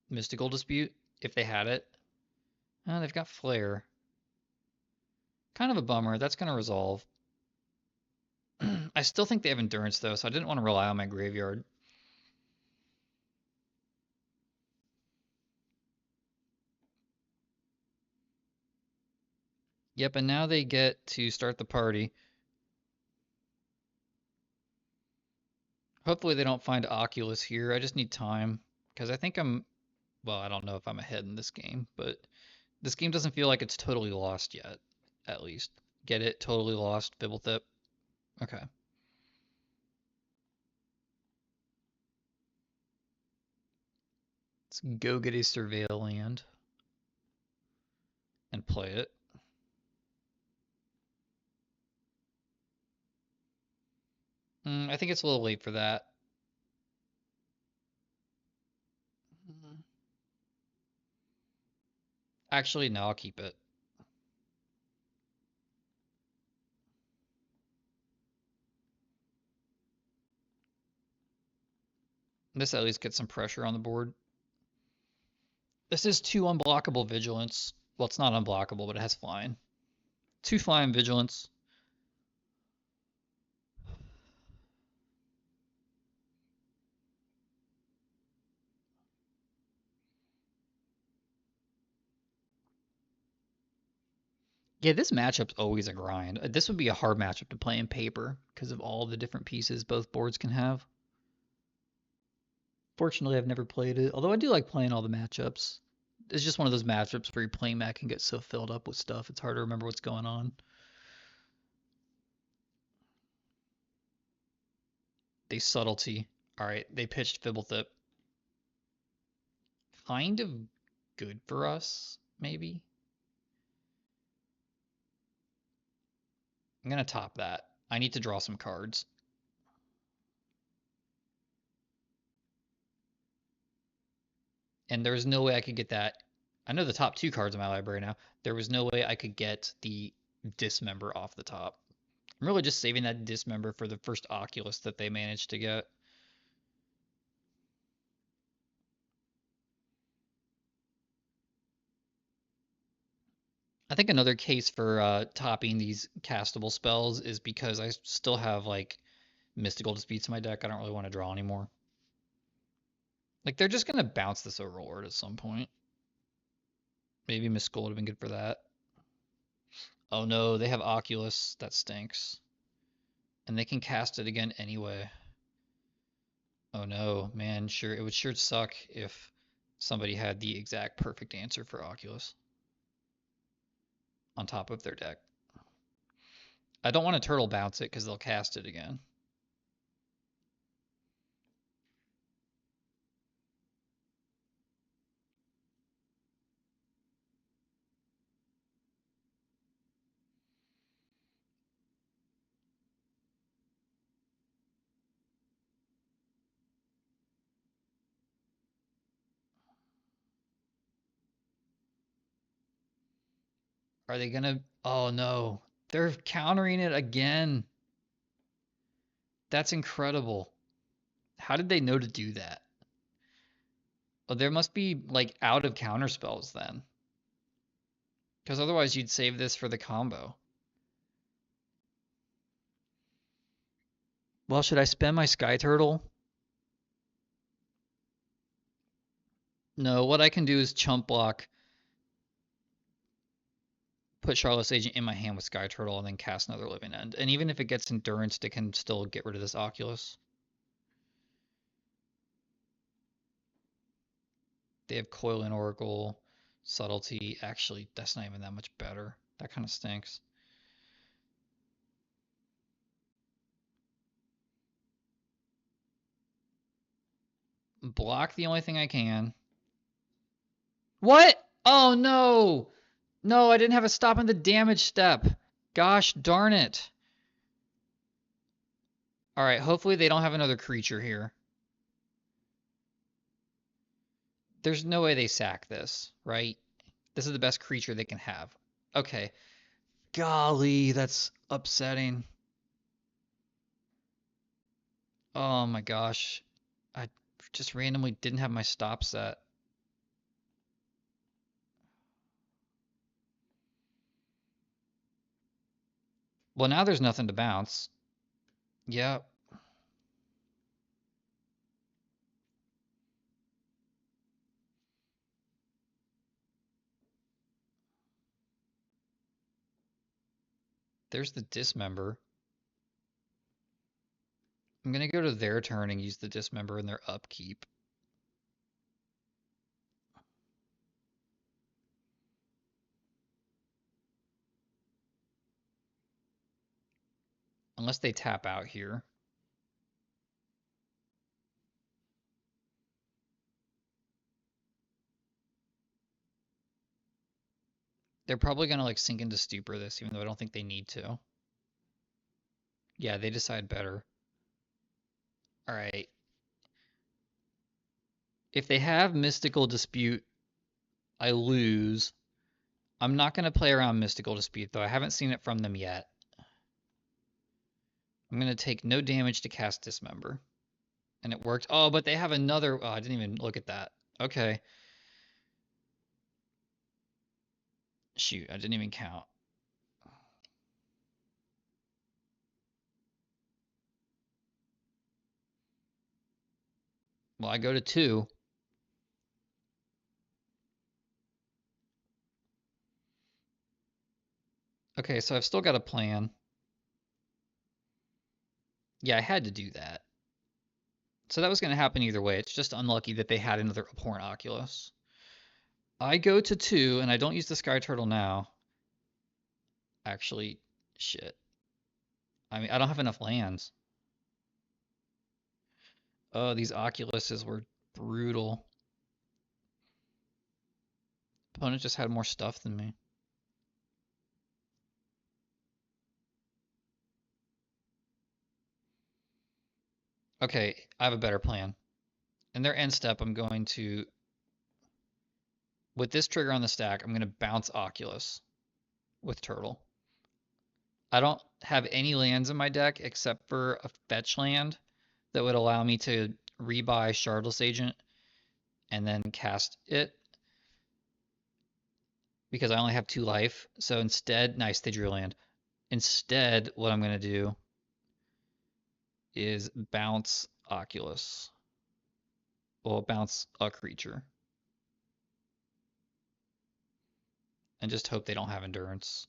Mystical Dispute if they had it. Oh, they've got Flare. Kind of a bummer. That's going to resolve. I still think they have Endurance, though, so I didn't want to rely on my graveyard. Yep, and now they get to start the party. Hopefully they don't find Oculus here. I just need time, because I think well, I don't know if I'm ahead in this game, but this game doesn't feel like it's totally lost yet, at least. Get it? Totally lost, Bibblethip. Okay. Let's go get a Surveil land and play it. I think it's a little late for that. Actually, no, I'll keep it. This at least gets some pressure on the board. This is 2 unblockable Vigilance. Well, it's not unblockable, but it has flying. 2 flying Vigilance. Yeah, this matchup's always a grind. This would be a hard matchup to play in paper because of all the different pieces both boards can have. Fortunately, I've never played it, although I do like playing all the matchups. It's just one of those matchups where your playing mat can get so filled up with stuff, it's hard to remember what's going on. They subtlety. All right, they pitched Fibblethip. Kind of good for us, maybe. I'm gonna top that. I need to draw some cards. And there was no way I could get that. I know the top 2 cards in my library now. There was no way I could get the Dismember off the top. I'm really just saving that Dismember for the first Oculus that they managed to get. I think another case for topping these castable spells is because I still have like Mystical Disputes in my deck. I don't really want to draw anymore. Like they're just gonna bounce this Overlord at some point. Maybe Mystical would have been good for that. Oh no, they have Oculus. That stinks. And they can cast it again anyway. Oh no, man, sure, it would sure suck if somebody had the exact perfect answer for Oculus on top of their deck. I don't want to turtle bounce it because they'll cast it again. Are they gonna? Oh no, they're countering it again. That's incredible. How did they know to do that? Oh, there must be like out of counter spells then. Because otherwise you'd save this for the combo. Well, should I spend my Sky Turtle? No, what I can do is chump block, put Charlotte's Agent in my hand with Sky Turtle, and then cast another Living End. And even if it gets Endurance, it can still get rid of this Oculus. They have Coil and Oracle, Subtlety. Actually, that's not even that much better. That kind of stinks. Block the only thing I can. What? Oh no! No, I didn't have a stop on the damage step. Gosh darn it. Alright, hopefully they don't have another creature here. There's no way they sack this, right? This is the best creature they can have. Okay. Golly, that's upsetting. Oh my gosh. I just randomly didn't have my stop set. Well, now there's nothing to bounce. Yep. There's the Dismember. I'm going to go to their turn and use the Dismember in their upkeep. Unless they tap out here. They're probably going to like sink into Stupor this, even though I don't think they need to. Yeah, they decide better. Alright. If they have Mystical Dispute, I lose. I'm not going to play around Mystical Dispute, though. I haven't seen it from them yet. I'm going to take no damage to cast Dismember. And it worked. Oh, but they have another... Oh, I didn't even look at that. Okay. Shoot, I didn't even count. Well, I go to 2. Okay, so I've still got a plan. Yeah, I had to do that. So that was going to happen either way. It's just unlucky that they had another Abhorrent Oculus. I go to 2, and I don't use the Sky Turtle now. Actually, shit. I mean, I don't have enough lands. Oh, these Oculuses were brutal. Opponent just had more stuff than me. Okay, I have a better plan. In their end step, I'm going to, with this trigger on the stack, I'm going to bounce Oculus with Turtle. I don't have any lands in my deck except for a fetch land that would allow me to rebuy Shardless Agent and then cast it because I only have 2 life. So instead, nice, they drew land. Instead, what I'm going to do is bounce Oculus. Well, bounce a creature. And just hope they don't have Endurance.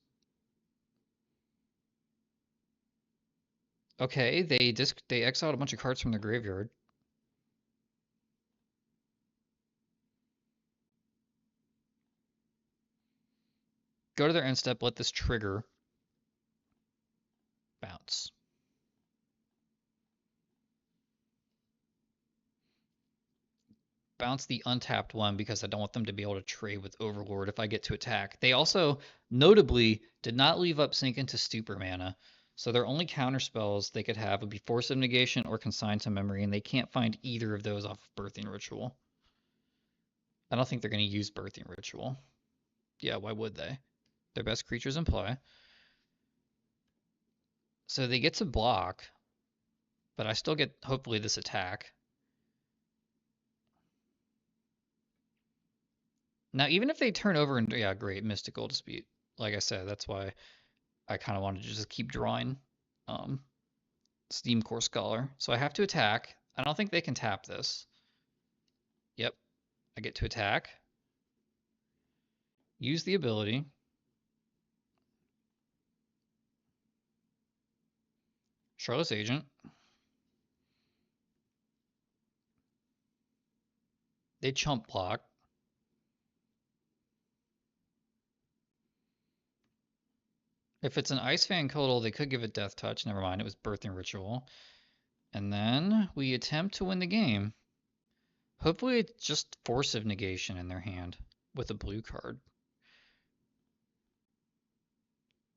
Okay, they exiled a bunch of cards from the graveyard. Go to their end step, let this trigger. Bounce. Bounce the untapped one because I don't want them to be able to trade with Overlord if I get to attack. They also, notably, did not leave up Sink into Stupor mana. So their only counter spells they could have would be Force of Negation or Consign to Memory, and they can't find either of those off of Birthing Ritual. I don't think they're going to use Birthing Ritual. Yeah, why would they? Their best creatures in play. So they get to block, but I still get, hopefully, this attack. Now, even if they turn over and, yeah, great, Mystical Dispute. Like I said, that's why I kind of wanted to just keep drawing. Steam Core Scholar. So I have to attack. I don't think they can tap this. Yep, I get to attack. Use the ability. Charlotte's Agent. They chump block. If it's an Ice Fan Codal, they could give it Death Touch. Never mind, it was Birthing Ritual. And then we attempt to win the game. Hopefully it's just Force of Negation in their hand with a blue card.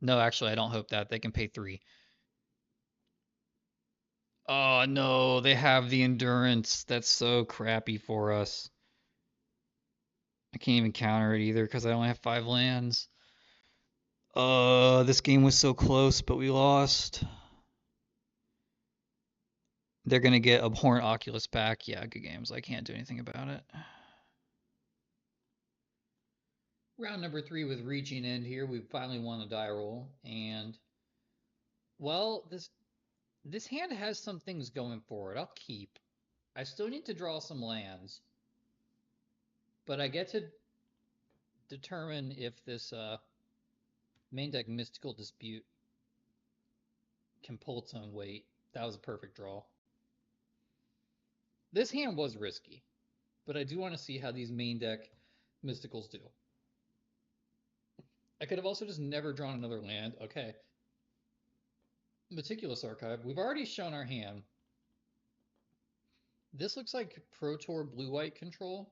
No, actually, I don't hope that. They can pay 3. Oh, no, they have the Endurance. That's so crappy for us. I can't even counter it either because I only have 5 lands. This game was so close, but we lost. They're going to get Abhorrent Oculus back. Yeah, good games. I can't do anything about it. Round number 3 with Reaching End here. We finally won the die roll. And, well, this hand has some things going for it. I'll keep. I still need to draw some lands. But I get to determine if this main deck Mystical Dispute can pull its own weight. That was a perfect draw. This hand was risky, but I do want to see how these main deck Mysticals do. I could have also just never drawn another land. Okay. Meticulous Archive. We've already shown our hand. This looks like Pro Tour blue-white control.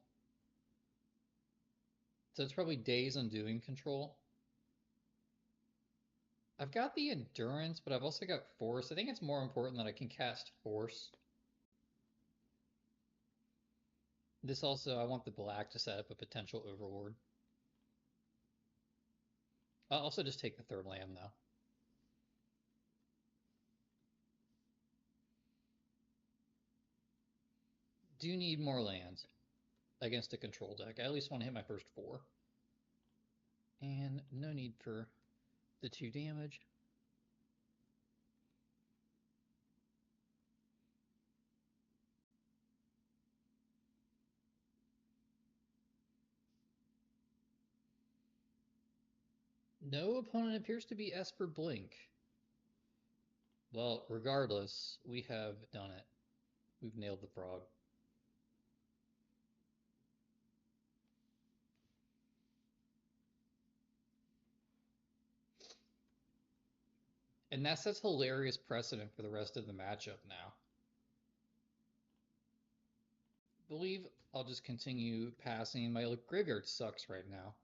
So it's probably Days Undoing control. I've got the Endurance, but I've also got Force. I think it's more important that I can cast Force. This also, I want the black to set up a potential Overlord. I'll also just take the 3rd land, though. Do need more lands against a control deck. I at least want to hit my first 4. And no need for the 2 damage. No opponent appears to be Esper Blink. Well, regardless, we have done it. We've nailed the frog. And that sets hilarious precedent for the rest of the matchup now. I believe I'll just continue passing. My graveyard sucks right now.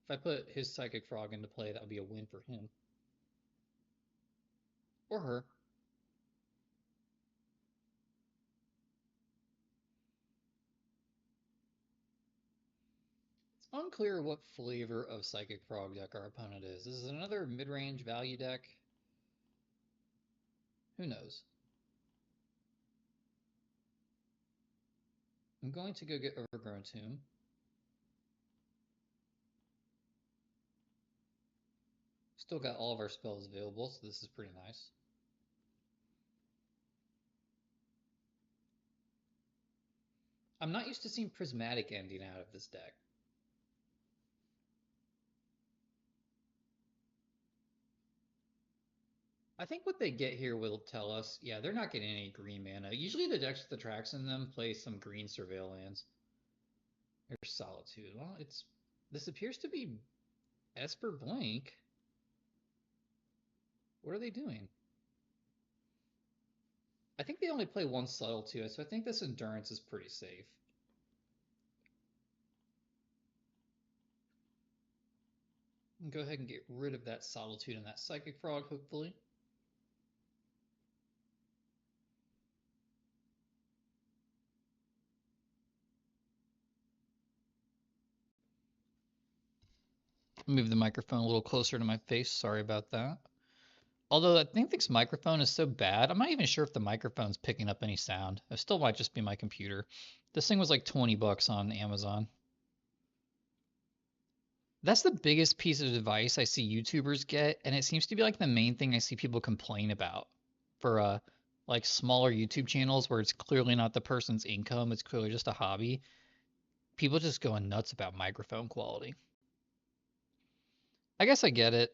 If I put his Psychic Frog into play, that would be a win for him. Or her. It's unclear what flavor of Psychic Frog deck our opponent is. Is it another mid-range value deck? Who knows? I'm going to go get Overgrown Tomb. Still got all of our spells available, so this is pretty nice. I'm not used to seeing Prismatic ending out of this deck. I think what they get here will tell us, yeah, they're not getting any green mana. Usually the decks with the tracks in them play some green surveil lands. There's Solitude. Well, this appears to be Esper Blink. What are they doing? I think they only play 1 Subtle too, so I think this Endurance is pretty safe. Go ahead and get rid of that Solitude and that Psychic Frog, hopefully. Move the microphone a little closer to my face. Sorry about that. Although I think this microphone is so bad, I'm not even sure if the microphone's picking up any sound. It still might just be my computer. This thing was like 20 bucks on Amazon. That's the biggest piece of advice I see YouTubers get, and it seems to be like the main thing I see people complain about for like smaller YouTube channels where it's clearly not the person's income, it's clearly just a hobby, people just going nuts about microphone quality. I guess I get it.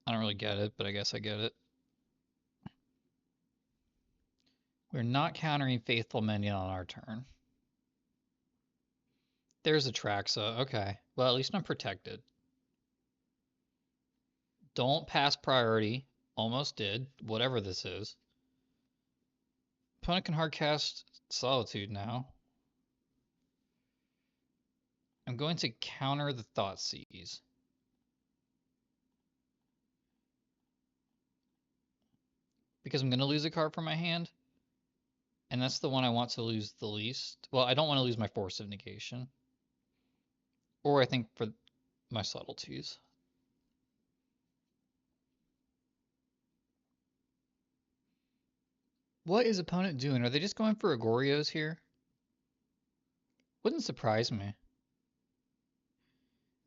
I don't really get it, but I guess I get it. We're not countering Faithful Minion on our turn. There's a Traxa. Okay. Well, at least I'm protected. Don't pass priority. Almost did. Whatever this is. Opponent can hardcast Solitude now. I'm going to counter the Thoughtseize. Because I'm going to lose a card from my hand. And that's the one I want to lose the least. Well, I don't want to lose my Force of Negation. Or I think for my Subtleties. What is opponent doing? Are they just going for Agorios here? Wouldn't surprise me.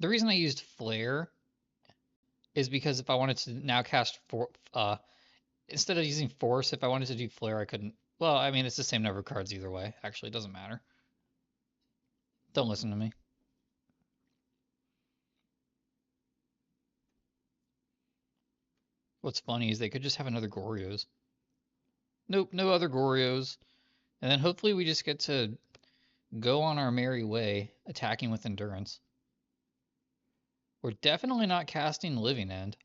The reason I used Flare is because if I wanted to now cast instead of using Force, if I wanted to do Flare, I couldn't. Well, I mean, it's the same number of cards either way. Actually, it doesn't matter. Don't listen to me. What's funny is they could just have another Gorios. Nope, no other Gorios. And then hopefully we just get to go on our merry way, attacking with Endurance. We're definitely not casting Living End.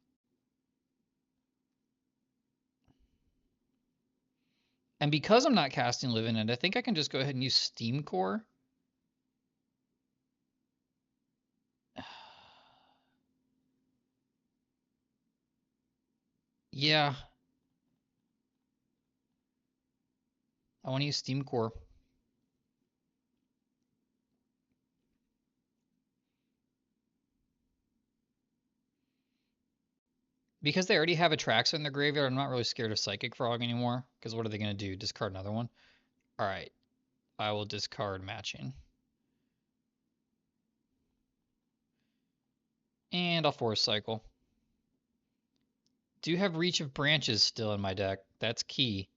And because I'm not casting Living End, I think I can just go ahead and use Steam Core. Yeah. I want to use Steam Core. Because they already have a Traxa in their graveyard, I'm not really scared of Psychic Frog anymore. Because what are they going to do? Discard another one? Alright. I will discard Matching. And I'll Force Cycle. Do have Reach of Branches still in my deck. That's key.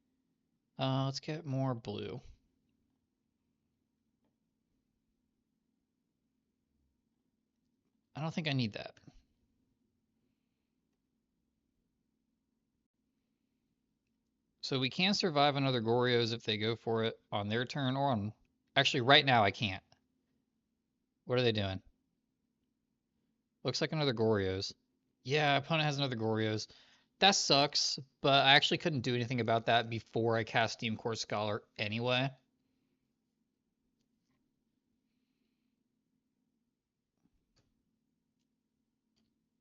Let's get more blue. I don't think I need that. So we can survive another Gorios if they go for it on their turn or on... Actually, right now I can't. What are they doing? Looks like another Gorios. Yeah, opponent has another Gorios. That sucks, but I actually couldn't do anything about that before I cast Steam Core Scholar anyway.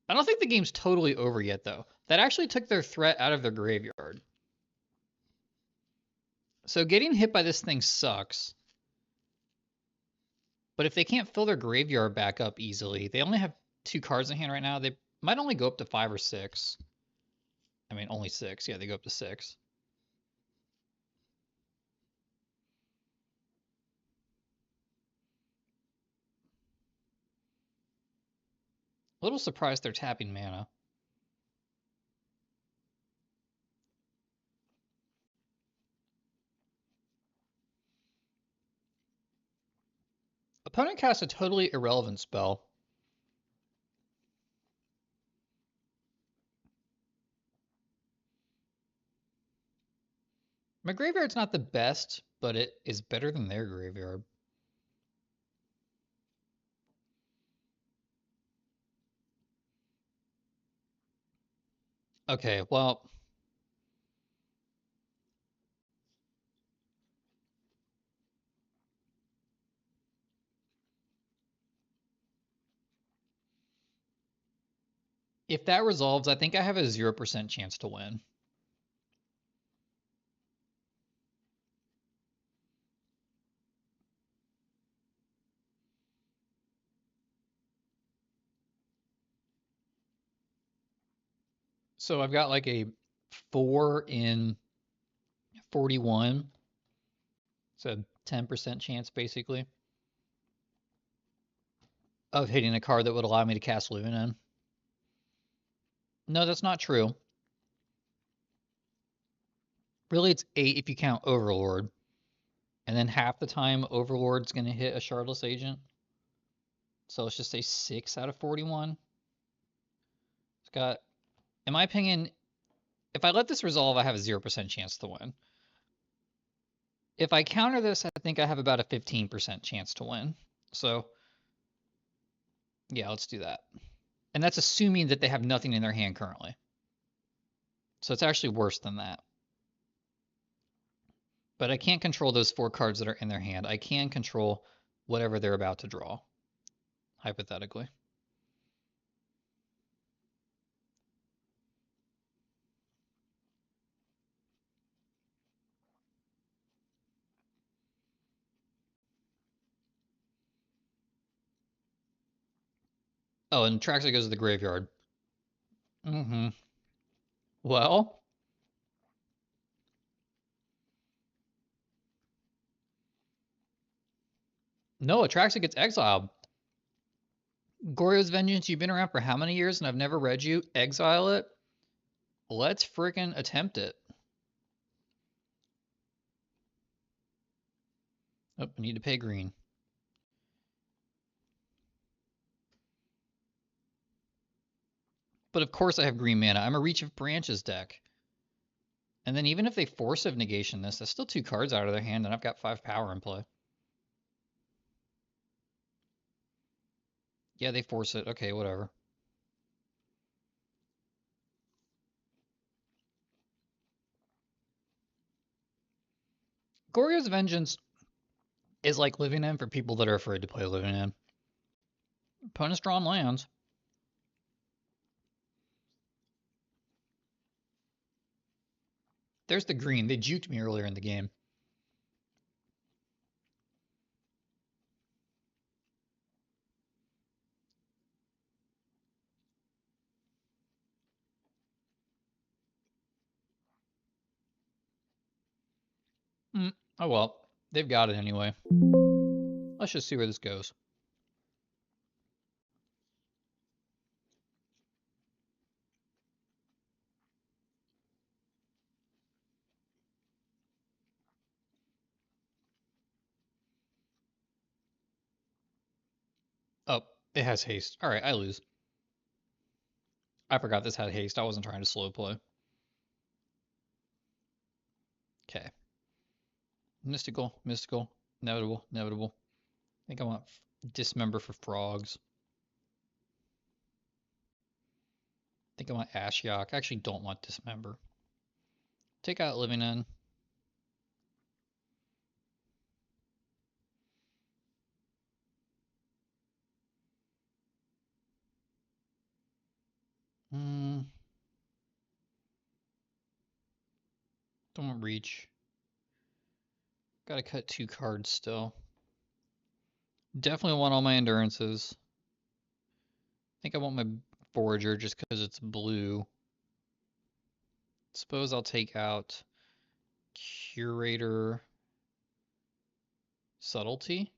I don't think the game's totally over yet, though. That actually took their threat out of their graveyard. So getting hit by this thing sucks. But if they can't fill their graveyard back up easily, they only have 2 cards in hand right now. They might only go up to 5 or 6. I mean, only 6. Yeah, they go up to 6. A little surprised they're tapping mana. Opponent casts a totally irrelevant spell. My graveyard's not the best, but it is better than their graveyard. Okay, well... If that resolves, I think I have a 0% chance to win. So I've got like a 4 in 41. So 10% chance, basically, of hitting a card that would allow me to cast Living End. No, that's not true. Really, it's 8 if you count Overlord. And then half the time, Overlord's going to hit a Shardless Agent. So let's just say 6 out of 41. It's got, in my opinion, if I let this resolve, I have a 0% chance to win. If I counter this, I think I have about a 15% chance to win. So, yeah, let's do that. And that's assuming that they have nothing in their hand currently. So it's actually worse than that. But I can't control those 4 cards that are in their hand. I can control whatever they're about to draw, hypothetically. Oh, and Traxa goes to the graveyard. Mm-hmm. Well, no, Atraxa gets exiled. Goryo's Vengeance, you've been around for how many years and I've never read you? Exile it? Let's freaking attempt it. Oh, I need to pay green. But of course I have green mana. I'm a Reach of Branches deck. And then even if they force of negation this, that's still 2 cards out of their hand and I've got 5 power in play. Yeah, they force it. Okay, whatever. Goryo's Vengeance is like Living End for people that are afraid to play Living End. Opponent's drawn lands. There's the green. They juked me earlier in the game. Oh well, they've got it anyway. Let's just see where this goes. Oh, it has haste. All right, I lose. I forgot this had haste. I wasn't trying to slow play. Okay. Mystical, mystical, inevitable, inevitable. I think I want Dismember for frogs. I think I want Ashiok. I actually don't want Dismember. Take out Living End. Don't want Reach. Gotta cut 2 cards still. Definitely want all my endurances. I think I want my Forager just because it's blue. Suppose I'll take out Curator Subtlety.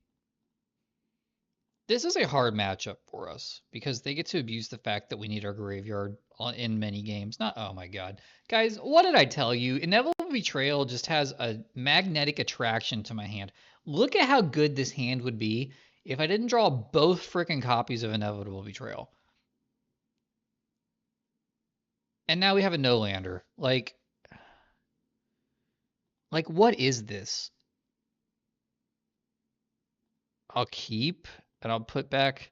This is a hard matchup for us because they get to abuse the fact that we need our graveyard in many games. Not, oh my god. Guys, what did I tell you? Inevitable Betrayal just has a magnetic attraction to my hand. Look at how good this hand would be if I didn't draw both freaking copies of Inevitable Betrayal. And now we have a no-lander. Like, what is this? I'll keep, and I'll put back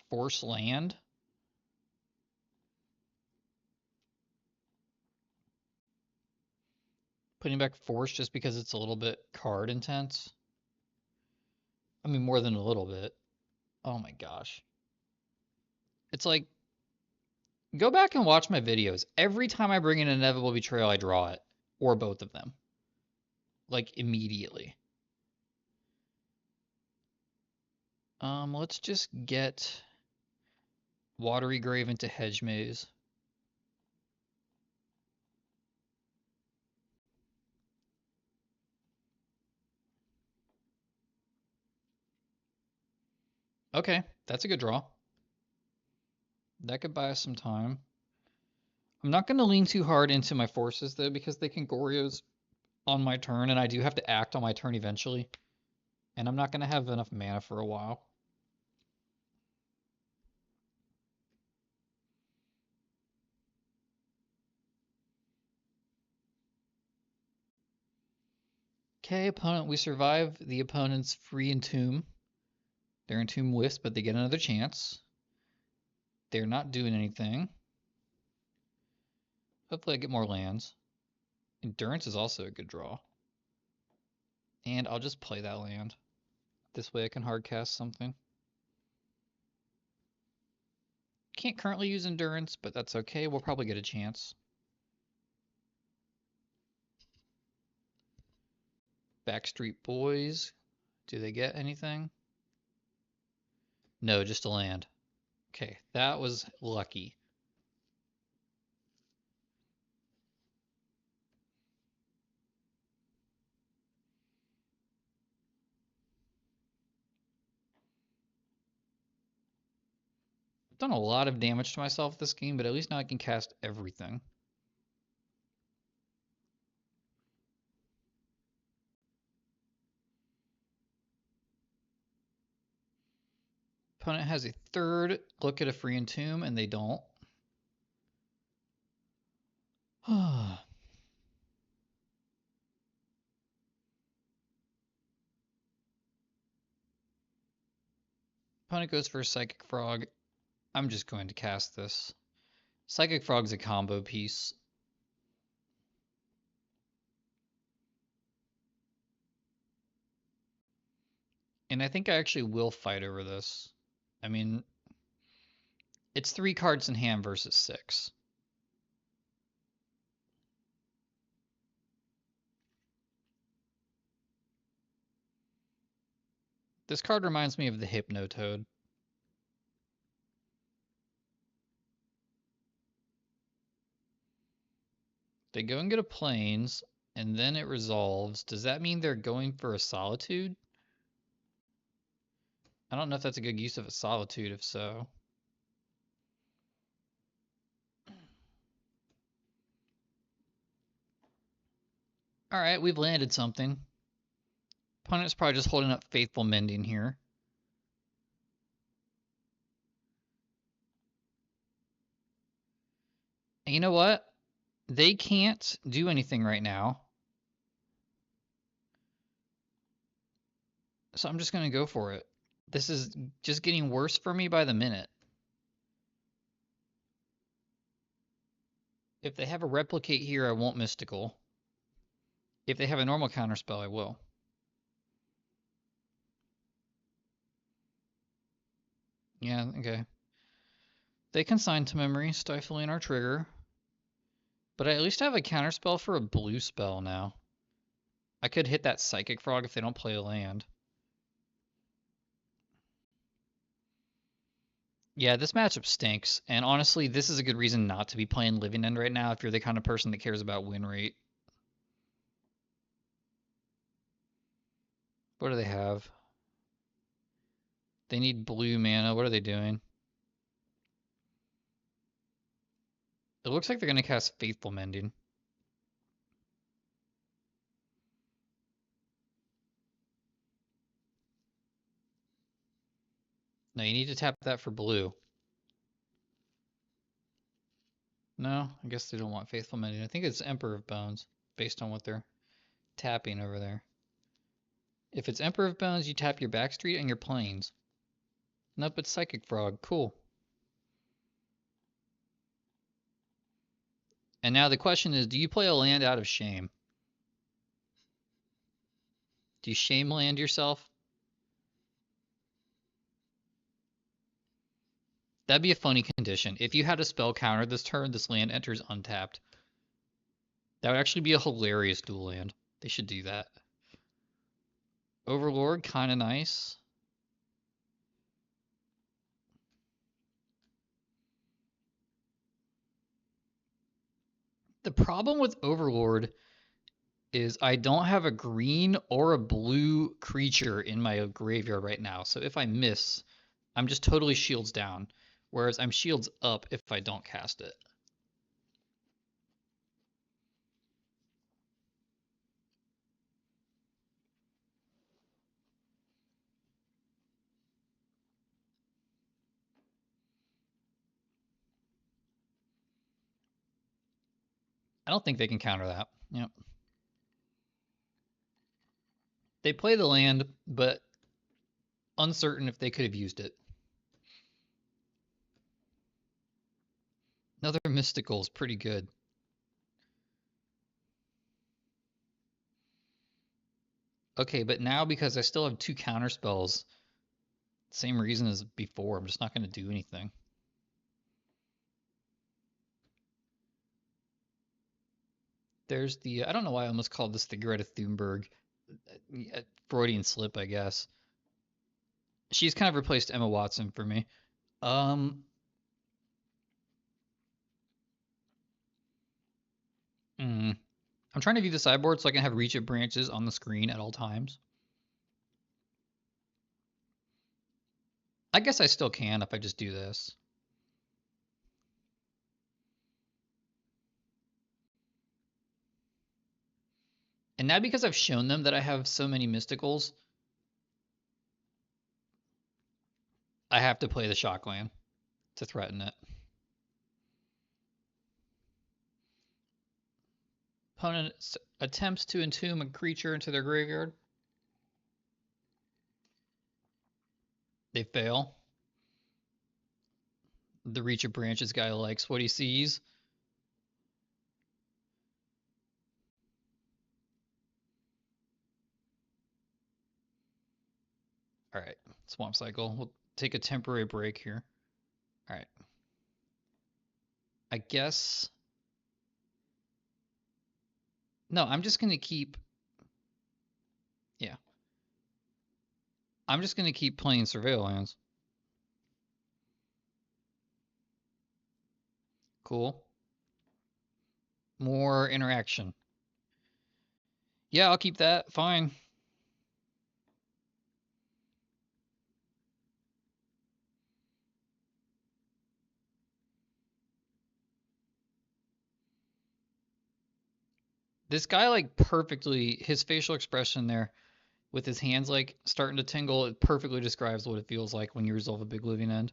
Force Land. Putting back Force just because it's a little bit card intense. I mean, more than a little bit. Oh my gosh. It's like, go back and watch my videos. Every time I bring in Inevitable Betrayal, I draw it. Or both of them. Like, immediately. Let's just get Watery Grave into Hedge Maze. Okay, that's a good draw. That could buy us some time. I'm not going to lean too hard into my forces, though, because they can Gorios on my turn, and I do have to act on my turn eventually. And I'm not going to have enough mana for a while. Okay, opponent, we survive the opponent's free Entomb. They're Entomb Wisp, but they get another chance. They're not doing anything. Hopefully I get more lands. Endurance is also a good draw. And I'll just play that land. This way I can hardcast something. Can't currently use Endurance, but that's okay. We'll probably get a chance. Backstreet Boys. Do they get anything? No, just a land. Okay, that was lucky. I've done a lot of damage to myself this game, but at least now I can cast everything. Opponent has a third look at a free Entomb, and they don't. Opponent goes for a Psychic Frog. I'm just going to cast this. Psychic Frog's a combo piece. And I think I actually will fight over this. I mean, it's 3 cards in hand versus 6. This card reminds me of the Hypnotoad. They go and get a Plains, and then it resolves. Does that mean they're going for a Solitude? I don't know if that's a good use of a Solitude, if so. Alright, we've landed something. Opponent's probably just holding up Faithful Mending here. And you know what? They can't do anything right now. So I'm just going to go for it. This is just getting worse for me by the minute. If they have a Replicate here, I won't Mystical. If they have a normal counterspell, I will. Yeah, okay. They consign to memory, stifling our trigger. But I at least have a counterspell for a blue spell now. I could hit that Psychic Frog if they don't play a land. Yeah, this matchup stinks, and honestly, this is a good reason not to be playing Living End right now if you're the kind of person that cares about win rate. What do they have? They need blue mana. What are they doing? It looks like they're going to cast Faithful Mending. No, you need to tap that for blue. No, I guess they don't want Faithful Mending. I think it's Emperor of Bones, based on what they're tapping over there. If it's Emperor of Bones, you tap your Backstreet and your Plains. Nope, it's Psychic Frog. Cool. And now the question is, do you play a land out of shame? Do you shame land yourself? That'd be a funny condition. If you had a spell counter this turn, this land enters untapped. That would actually be a hilarious dual land. They should do that. Overlord, kind of nice. The problem with Overlord is I don't have a green or a blue creature in my graveyard right now. So if I miss, I'm just totally shields down. Whereas I'm shields up if I don't cast it. I don't think they can counter that. Yep. They play the land, but uncertain if they could have used it. Another mystical is pretty good. Okay, but now because I still have 2 counter spells, same reason as before, I'm just not going to do anything. There's the, I don't know why I almost called this the Greta Thunberg. Freudian slip, I guess. She's kind of replaced Emma Watson for me. Um, I'm trying to view the sideboard so I can have reach of branches on the screen at all times. I guess I still can if I just do this. And now because I've shown them that I have so many mysticals, I have to play the Shockland to threaten it. Opponent attempts to entomb a creature into their graveyard. They fail. The reach of branches guy likes what he sees. All right, Swamp Cycle. We'll take a temporary break here. All right. I guess. No, I'm just going to keep. Yeah. I'm just going to keep playing Surveillance. Cool. More interaction. Yeah, I'll keep that. Fine. This guy, like, perfectly, his facial expression there with his hands, like, starting to tingle, it perfectly describes what it feels like when you resolve a big living end.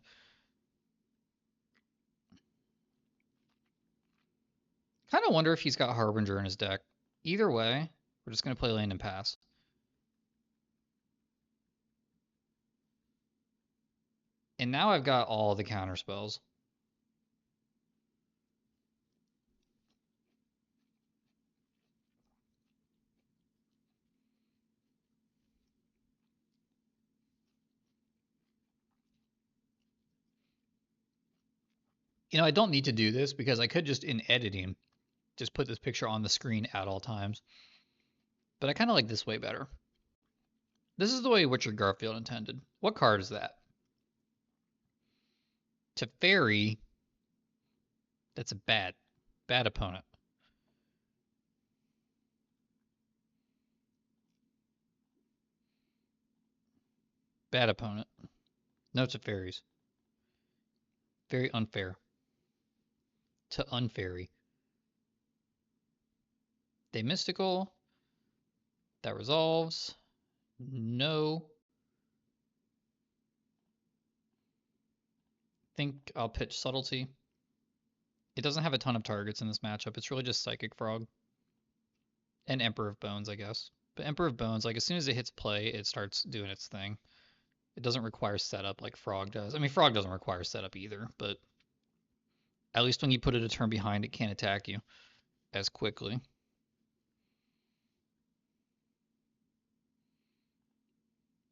Kind of wonder if he's got Harbinger in his deck. Either way, we're just going to play land and pass. And now I've got all the counter spells. You know, I don't need to do this because I could just, in editing, just put this picture on the screen at all times. But I kind of like this way better. This is the way Richard Garfield intended. What card is that? To Fairy, that's a bad opponent. Bad opponent. No to fairies. Very unfair. To Unfairy. They mystical. That resolves. No. Think I'll pitch Subtlety. It doesn't have a ton of targets in this matchup. It's really just Psychic Frog. And Emperor of Bones, I guess. But Emperor of Bones, like, as soon as it hits play, it starts doing its thing. It doesn't require setup like Frog does. I mean, Frog doesn't require setup either, but at least when you put it a turn behind, it can't attack you as quickly.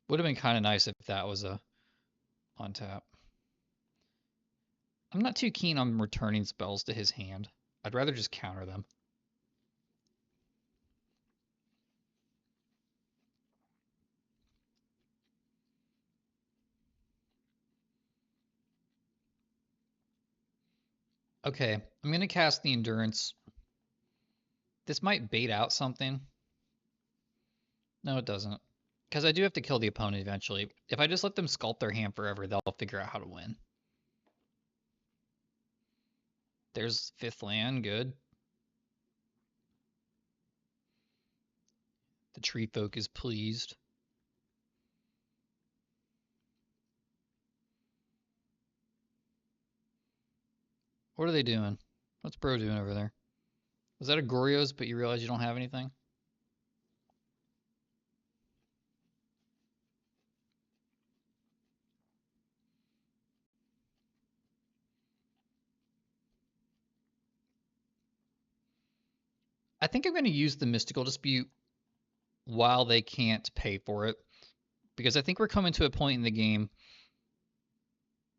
Would have been kind of nice if that was a on tap. I'm not too keen on returning spells to his hand. I'd rather just counter them. Okay, I'm going to cast the Endurance. This might bait out something. No, it doesn't. Because I do have to kill the opponent eventually. If I just let them sculpt their hand forever, they'll figure out how to win. There's 5th land, good. The tree folk is pleased. What are they doing? What's Bro doing over there? Was that a Gorio's, but you realize you don't have anything? I think I'm going to use the Mystical Dispute while they can't pay for it, because I think we're coming to a point in the game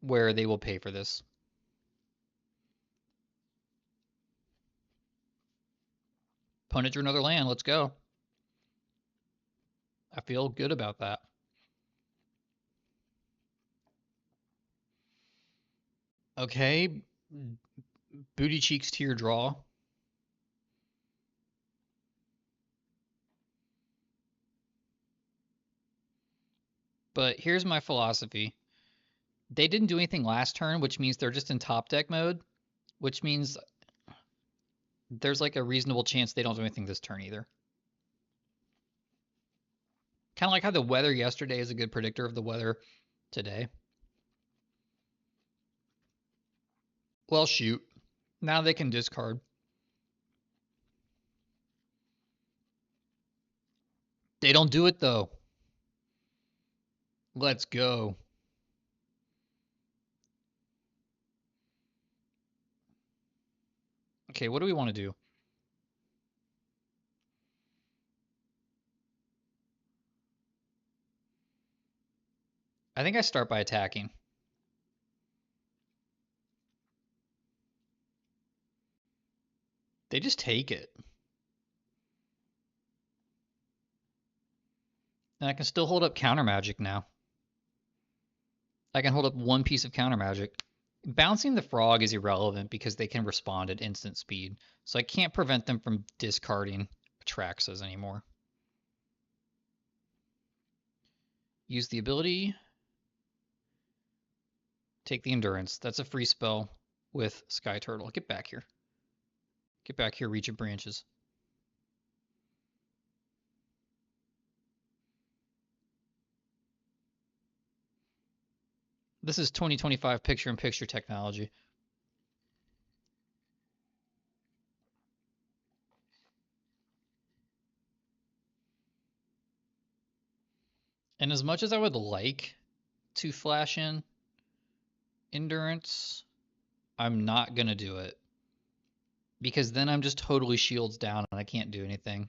where they will pay for this. Opponent drew another land. Let's go. I feel good about that. Okay. Booty Cheeks to your draw. But here's my philosophy. They didn't do anything last turn, which means they're just in top deck mode, which means there's like a reasonable chance they don't do anything this turn either. Kind of like how the weather yesterday is a good predictor of the weather today. Well, shoot. Now they can discard. They don't do it, though. Let's go. Okay, what do we want to do? I think I start by attacking. They just take it. And I can still hold up counter magic now. I can hold up one piece of counter magic. Bouncing the frog is irrelevant because they can respond at instant speed. So I can't prevent them from discarding Atraxas anymore. Use the ability. Take the Endurance. That's a free spell with Sky Turtle. Get back here. Get back here, Reach of Branches. This is 2025 picture-in-picture technology. And as much as I would like to flash in Endurance, I'm not going to do it. Because then I'm just totally shields down and I can't do anything.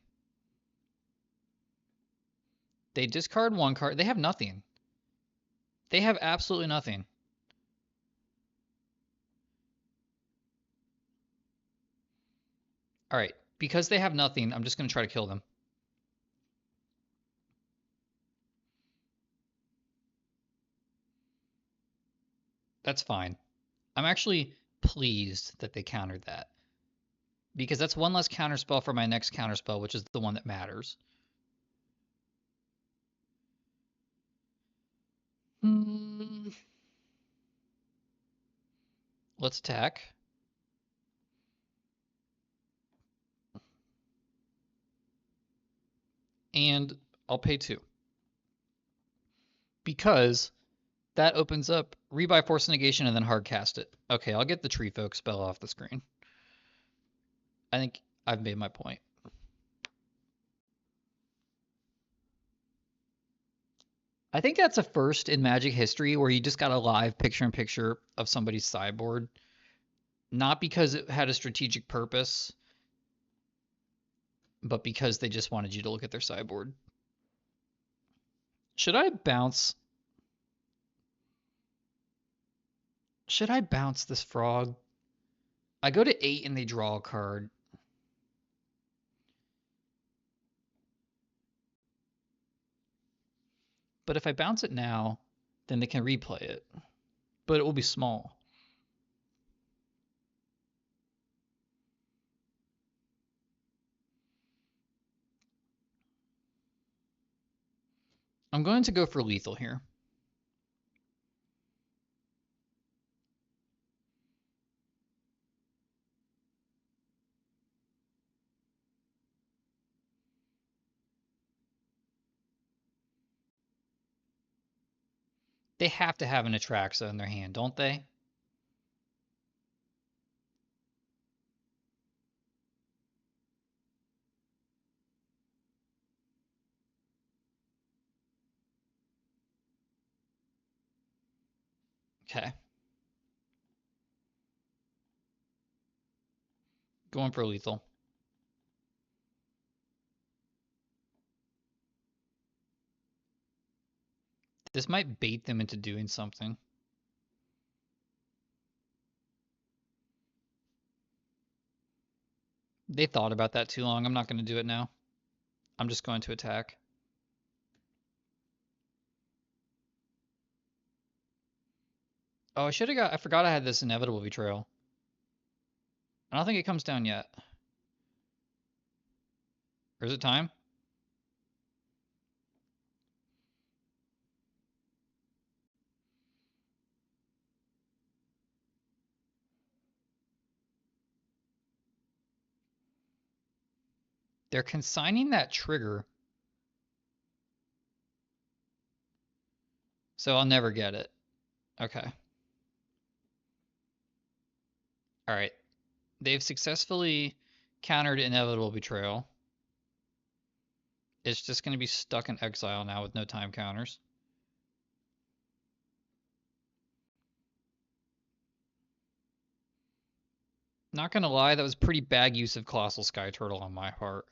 They discard one card. They have nothing. They have absolutely nothing. All right. Because they have nothing, I'm just going to try to kill them. That's fine. I'm actually pleased that they countered that. Because that's one less counterspell for my next counterspell, which is the one that matters. Let's attack. And I'll pay 2. Because that opens up Rebuy Force Negation and then hard cast it. Okay, I'll get the Tree Folk spell off the screen. I think I've made my point. I think that's a first in Magic history where you just got a live picture-in-picture of somebody's sideboard. Not because it had a strategic purpose, but because they just wanted you to look at their sideboard. Should I bounce? Should I bounce this frog? I go to 8 and they draw a card. But if I bounce it now, then they can replay it. But it will be small. I'm going to go for lethal here. They have to have an Atraxa in their hand, don't they? Okay. Going for lethal. This might bait them into doing something. They thought about that too long. I'm not going to do it now. I'm just going to attack. Oh, I forgot I had this inevitable betrayal. I don't think it comes down yet. Or is it time? They're consigning that trigger. So I'll never get it. Okay. All right. They've successfully countered inevitable betrayal. It's just going to be stuck in exile now with no time counters. Not going to lie, that was pretty bad use of Colossal Sky Turtle on my part.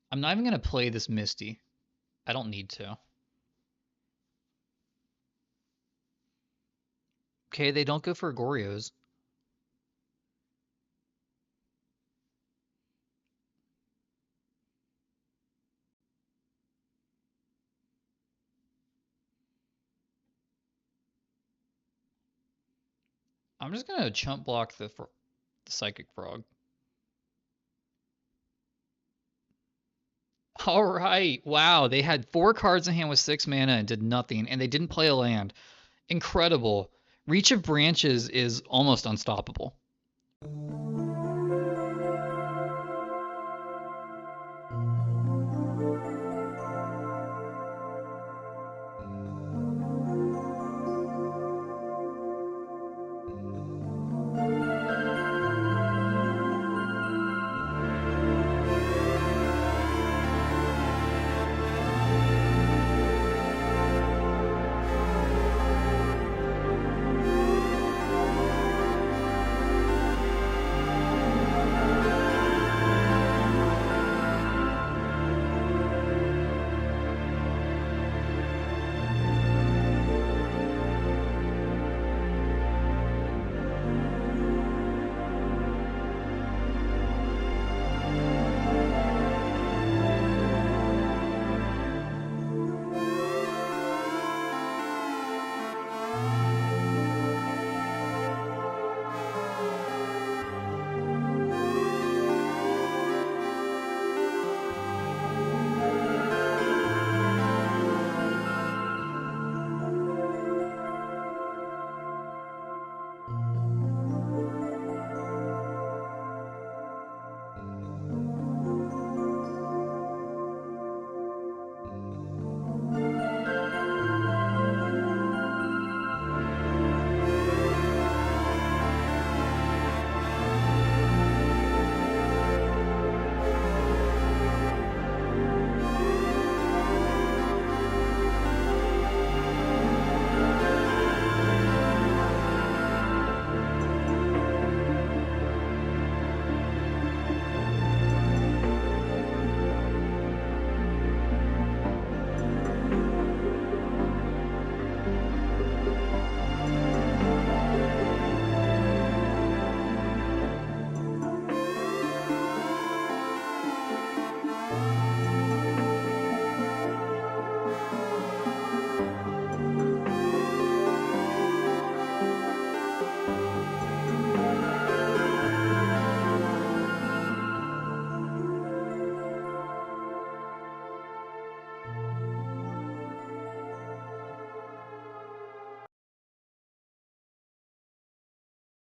I'm not even going to play this Misty. I don't need to. Okay, they don't go for Gorios. I'm just going to chump block the Psychic Frog. All right. Wow. They had 4 cards in hand with 6 mana and did nothing, and they didn't play a land. Incredible. Reach of Branches is almost unstoppable.